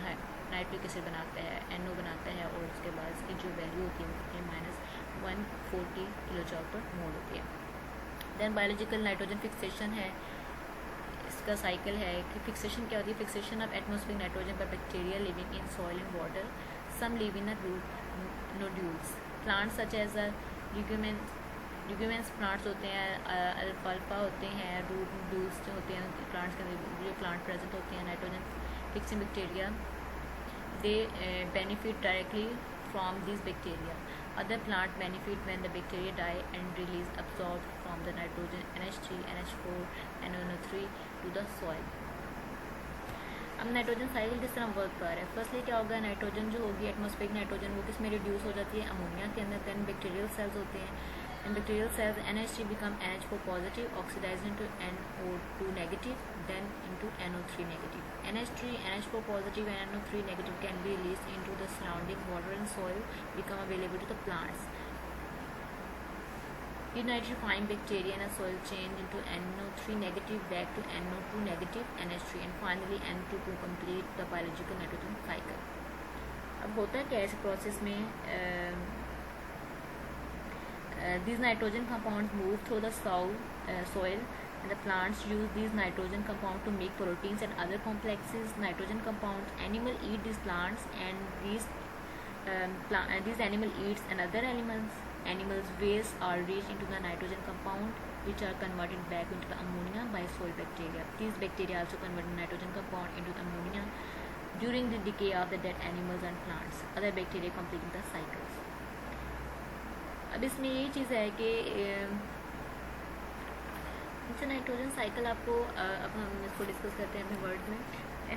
नाइट्रिक एसिड बनाता है, NO बनाता है, और उसके बाद इसकी जो वैल्यू होती है -140 किलो जॉब पर मोल होती है। देन बायोलॉजिकल नाइट्रोजन फिक्सेशन है, इसका साइकिल है कि फिक्सेशन क्या होती है? Fixation of atmospheric nitrogen by bacteria living in soil and water, some live in root nodules, plants such as ल्यूगुमेंस plants होते हैं, अल्फाल्फा होते हैं, रूट नोड्यूल्स जो होते हैं प्लांट्स के अंदर जो प्लांट प्रेजेंट होते हैं। Nitrogen fixing bacteria they benefit directly from these bacteria. Other plant benefit when the bacteria die and release absorbed from the nitrogen NH3, NH4, NO3 to the soil. अब nitrogen cycle किस तरह work कर रहा है? Firstly क्या होगा? Nitrogen जो होगी एटमॉस्फेरिक नाइट्रोजन वो किस में रिड्यूस हो जाती है? अमोनिया के अंदर। देन बैक्टीरियल सेल्स होते हैं, इन bacterial cells NH3 become NH4 positive, oxidized into NO2 negative, then into NO3 negative. NH3, NH4 positive and NO3 negative can be released into the surrounding water and soil, become available to the plants. Denitrifying bacteria in a soil change into NO3 negative back to NO2 negative, NH3 and finally N2 to complete the biological nitrogen cycle. अब होता है क्या इस process में? These nitrogen compounds move through the soil and the plants use these nitrogen compounds to make proteins and other complexes. Nitrogen compounds, animal eat these plants and these animal eats another animals waste are reached into the nitrogen compound which are converted back into the ammonia by soil bacteria. These bacteria also convert the nitrogen compound into the ammonia during the decay of the dead animals and plants. Other bacteria completing the cycles. अब इसमें यही चीज़ है कि जैसे nitrogen cycle आपको अब हम इसको डिस्कस करते हैं अपने वर्ड में।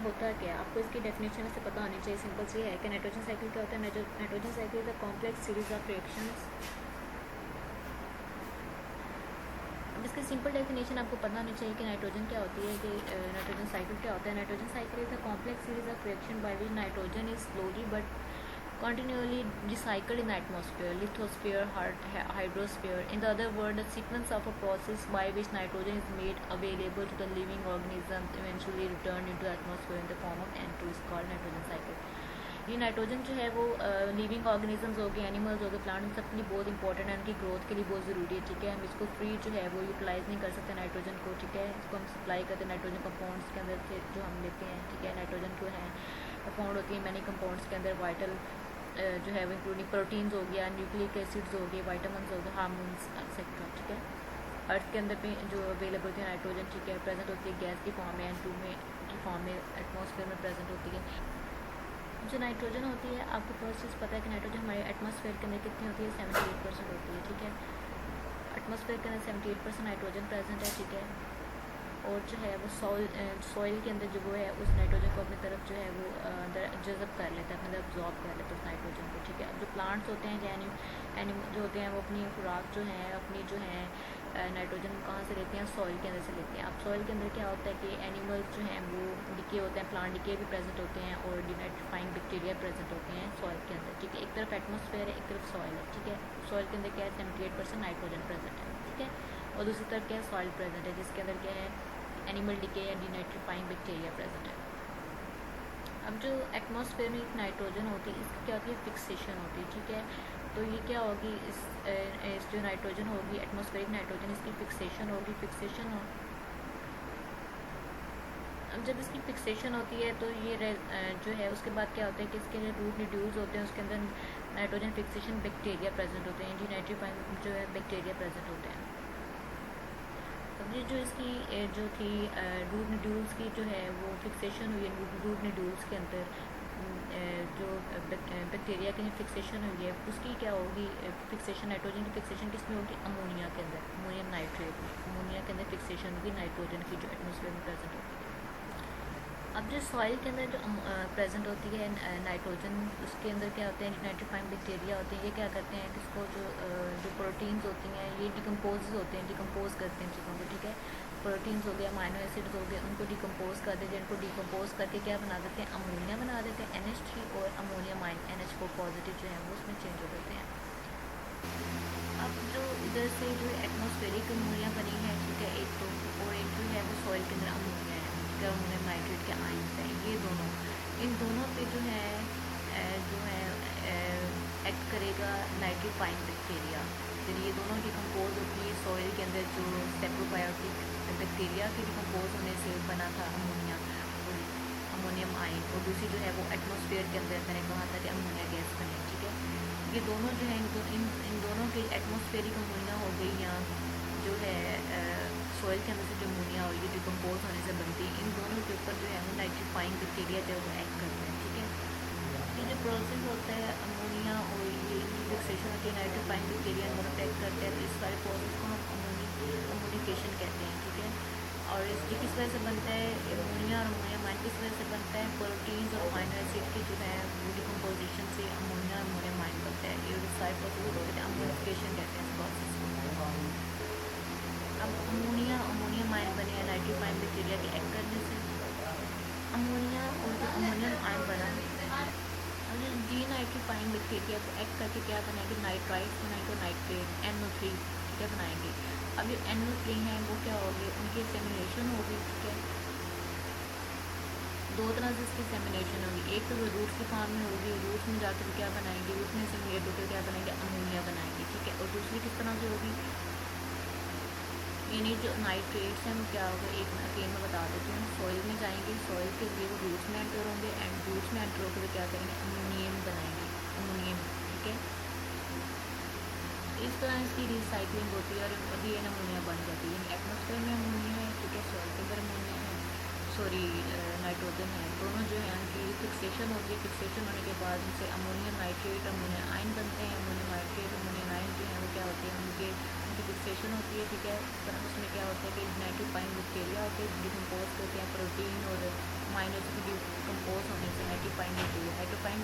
होता क्या है? आपको इसकी डेफिनेशन से पता होनी चाहिए। सिंपल सी है कि नाइट्रोजन साइकिल क्या होता है? Nitrogen cycle is a complex series of reactions. अब इसकी सिंपल डेफिनेशन आपको पता होनी चाहिए कि नाइट्रोजन क्या होती है, कि नाइट्रोजन साइकिल क्या होता है। Nitrogen cycle is a complex series of reaction by which nitrogen is slowly but continually recycled in the atmosphere, lithosphere, hydrosphere. In the other word, the sequence of a process by which nitrogen is made available to the living organisms eventually returned into the atmosphere in the form of N2 is called nitrogen cycle. ये nitrogen जो है वो living organisms हो गए, animals हो गए, plants सब के लिए बहुत इंपॉर्टेंट है, उनकी ग्रोथ के लिए बहुत ज़रूरी है, ठीक है। हम इसको फ्री जो है वो यूटिलाइज़ नहीं कर सकते नाइट्रोजन को, ठीक है। इसको हम सप्लाई करते हैं नाइट्रोजन कंपाउंड्स के अंदर से जो हम लेते हैं, ठीक है। नाइट्रोजन जो है फाउंड होती है मैनी कंपाउंड्स के अंदर, वाइटल जो है वो इंक्लूडिंग प्रोटीन्स हो गया, न्यूक्लिक एसिड्स हो गए, वाइटामिन्स हो गए, हार्मोन्स एक्सेट्रा, ठीक है। अर्थ के अंदर भी जो अवेलेबल होती है नाइट्रोजन, ठीक है, प्रेजेंट होती है गैस की फॉर्म में, N2 में की फॉर्म में, एटमॉस्फेयर में प्रेजेंट होती है। जो नाइट्रोजन होती है, आपको फर्स्ट चीज़ पता है कि नाइट्रोजन हमारे एटमॉस्फेयर के अंदर कितनी होती है? 78% होती है, ठीक है। एटमॉस्फेयर के अंदर 78% नाइट्रोजन प्रेजेंट है, ठीक है। और जो है वो सॉइल के अंदर जो वो है उस नाइट्रोजन को अपनी तरफ जो है वो अंदर जज़ब कर लेता है, अपने अंदर अब्जॉर्ब कर लेता है उस नाइट्रोजन को, ठीक है। अब जो प्लांट्स होते हैं, एनिमल जो होते हैं, वो अपनी खुराक जो है अपनी जो है नाइट्रोजन कहाँ से लेते हैं? सॉइल के अंदर से लेते हैं। अब सॉइल के अंदर क्या होता है कि एनिमल्स जो हैं वो डिके होते हैं, प्लांट डिके भी प्रेजेंट होते हैं और डिनाइट्रीफाइंग बैक्टीरिया प्रेजेंट होते हैं सॉइल के अंदर, ठीक है। एक तरफ एटमॉस्फेयर है, एक तरफ सॉइल है, ठीक है। सॉइल के अंदर क्या है? 78% नाइट्रोजन प्रेजेंट है, ठीक है। और दूसरी तरफ क्या है? सॉइल प्रेजेंट है, जिसके अंदर क्या है? एनिमल डिके या डिनाइट्रीफाइंग बैक्टीरिया प्रेजेंट है। अब जो एटमॉस्फेयर में नाइट्रोजन होती है, इसकी क्या होती है? फिक्सेशन होती है, ठीक है। तो ये क्या होगी? इस जो नाइट्रोजन होगी एटमॉस्फेरिक नाइट्रोजन, इसकी फिक्सेशन होगी। अब जब इसकी फिक्सेशन होती है तो ये जो है उसके बाद क्या होता है कि इसके जो रूट नोड्यूल्स होते हैं उसके अंदर नाइट्रोजन फिक्सेशन बैक्टीरिया प्रेजेंट होते हैं, डिनाइट्रीफाइंग जो है बैक्टीरिया प्रेजेंट होते हैं। अब ये जो इसकी जो थी रूट नोड्यूल्स की जो है वो फिक्सेशन हुई है रूट नोड्यूल्स के अंदर, जो बैक्टीरिया की फिक्सेशन हुई है उसकी क्या होगी, फिक्सेशन नाइट्रोजन की फिक्सेशन किस में होगी, अमोनिया के अंदर, अमोनियम नाइट्रेट में, अमोनिया के अंदर फिक्सेशन होगी नाइट्रोजन की जो एटमोसफेयर में प्रेजेंट होती है। अब जो सॉइल के अंदर जो प्रेजेंट होती है नाइट्रोजन, उसके अंदर क्या होते हैं, नाइट्रोफाइम बैक्टीरिया होते हैं, ये क्या करते हैं कि इसको जो प्रोटीन्स होती हैं ये डिकम्पोज होते हैं, डिकम्पोज करते हैं चीज़ों को, ठीक है। प्रोटीन्स हो गए, अमाइनो एसिड्स हो गए, उनको डिकम्पोज कर देते हैं, इनको डिकम्पोज करके क्या बना देते हैं, अमोनिया बना देते हैं, NH3, और अमोनियम आयन NH4 पॉजिटिव जो है वो उसमें चेंज हो जाते हैं। अब जो इधर से जो एटमॉस्फेरिक अमोनिया बनी है, ठीक है, एक तो, और एक जो है वो सॉइल के अंदर अमोनिया है, ठीक है, अमोनियम नाइट्रेट के आयन्स हैं, ये दोनों, इन दोनों पे जो है एक्ट करेगा नाइट्रोफाइन बैक्टीरिया। फिर ये दोनों डिकम्पोज होती है सॉइल के अंदर, जो सेप्रोबायोटिक बैक्टीरिया के डिकम्पोज होने से बना था अमोनिया, अमोनियम आयन, और दूसरी जो है वो एटमॉस्फेयर के अंदर मैंने कहा था कि अमोनिया गैस बने, ठीक है। ये दोनों जो है इन दोनों की एटमॉस्फेरिक अमोनिया हो गई, या जो है सॉइल के अंदर से जो अमोनिया हो रही है डिकम्पोज होने से बनती है, इन दोनों के ऊपर जो है वो नाइट्रीफाइंग बैक्टीरिया जो है वो एक्ट करते हैं, ठीक है। ये जो प्रोसेस होता है अमोनिया और ये इनकी फिक्सेशन होती है, नाइट्रीफाइंग बैक्टीरिया दोनों पे एक्ट करते हैं, तो इस सारे प्रोसेस को हम अमोनिफिकेशन कहते हैं, ठीक है। और इसकी किस वजह से बनता है अमोनिया, और अमोनियम आयन किस वजह से बनता है, प्रोटीन्स और अमाइनो एसिड की जो है वो डिकम्पोजिशन से अमोनिया और अमोनियम आयन बनता है। ये सारे प्रोसेस को कहते हैं अमोनिफिकेशन कहते हैं इस प्रोसेस को। अब अमोनियम आयन बने हैं नाइट्रीफाइन बैक्टीरिया के एक्ट करने से, अमोनिया और जो अमोनियम आयन बना और डी नाइट्रीफाइन बैक्टीरिया को एक्ट करके क्या बनाएंगे, नाइट्राइट्स बनाएंगे और नाइट्रेट NO3 ठीक है बनाएंगे। अब जो NO3 हैं वो क्या होगी, उनकी सेमिनेशन होगी, ठीक है। दो तरह से इसकी सेमिनेशन होगी, एक तो वो रूट्स की फॉर्म में होगी, रूट्स में जाकर क्या बनाएंगे, रूट्स में सेमिनेट होकर क्या बनाएंगे, अमोनिया बनाएंगे, ठीक है। और दूसरी किस तरह से होगी, यानी जो नाइट्रेट्स हैं वो क्या होगा, एक अकेले में बता देती हूँ, सॉइल में जाएंगे, सॉइल के लिए वो रूट्स में एंटर होंगे, एंड रूट्स में एंटर होकर क्या करेंगे, अमोनियम बनाएंगे, अमोनियम, ठीक है। इस तरह इसकी रिसाइकलिंग होती है और अभी ये अमोनिया बन जाती है, एटमॉस्फेयर में अमोनिया है, ठीक है, सॉइल के अंदर अमोनिया है, सॉरी नाइट्रोजन है, दोनों जो है उनकी फिक्सेशन होती है, फिक्सेशन होने के बाद उनसे अमोनियम नाइट्रेट अमोनियम आयन बनते हैं, अमोनियम नाइट्रेट अमोनियम आयन जो है वो क्या होते हैं, उनकी फिक्सेशन होती है, ठीक है। पर उसमें क्या होता है कि नाइट्रोफाइन बैक्टीरिया होते हैं डिकम्पोज करते हैं प्रोटीन और अमाइनो एसिड डिकम्पोज होने से नाइट्रोफाइन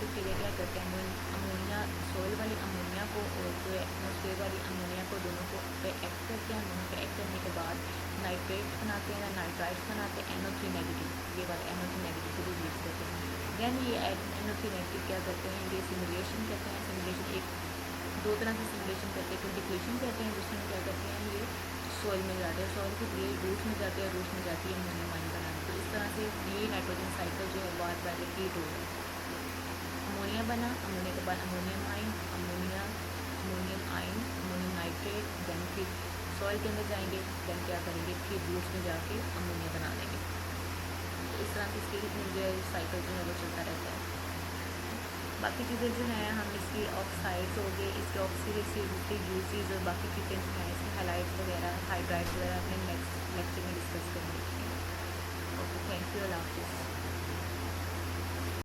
बैक्टीरिया क्या करते हैं, अमोनिया सॉइल वाली अमोनिया को और जो एटमॉस्फेयर वाली अमोनिया को दोनों को पे एक्ट करते हैं, दोनों पे एक्ट करने के बाद नाइट्रेट्स बनाते हैं, नाइट्राइट्स बनाते हैं, NO3 नेगेटिव, ये वाला NO3 नेगेटिव को रिलीज करते हैं। देन ये NO3 नेगेटिव क्या करते हैं, ये सिमुलेशन करते हैं, सिमुलेशन एक दो तरह से सिमुलेशन करते हैं, डिप्लीशन कहते हैं, दूसरे में क्या करते हैं, ये सॉइल में जाते हैं, सॉइल के लिए रूट्स में जाते हैं, रूट्स में जाती है अमोनियम आयन बनाने, तो इस तरह से ये नाइट्रोजन साइकिल जो है बार बार रिपीट हो रहा है। अमोनिया बना, अमोनिया के बाद ammonium ion, ammonium ion, ammonium nitrate, then फिर सॉइल के अंदर जाएंगे, देन क्या करेंगे, फिर रूट्स में जाके अमोनिया बना देंगे। तो इस तरह से इसकी जो साइकिल जो है वो चलता रहता है। बाकी चीज़ें जो हैं हम इसकी ऑक्साइड्स हो गए, इसके ऑक्सीडेटिव यूजेस और बाकी चीज़ें जो हैं इसके हाइलाइट्स वगैरह हाइड्राइड्स वगैरह अपने नेक्स्ट लेक्चर में डिस्कस करेंगे।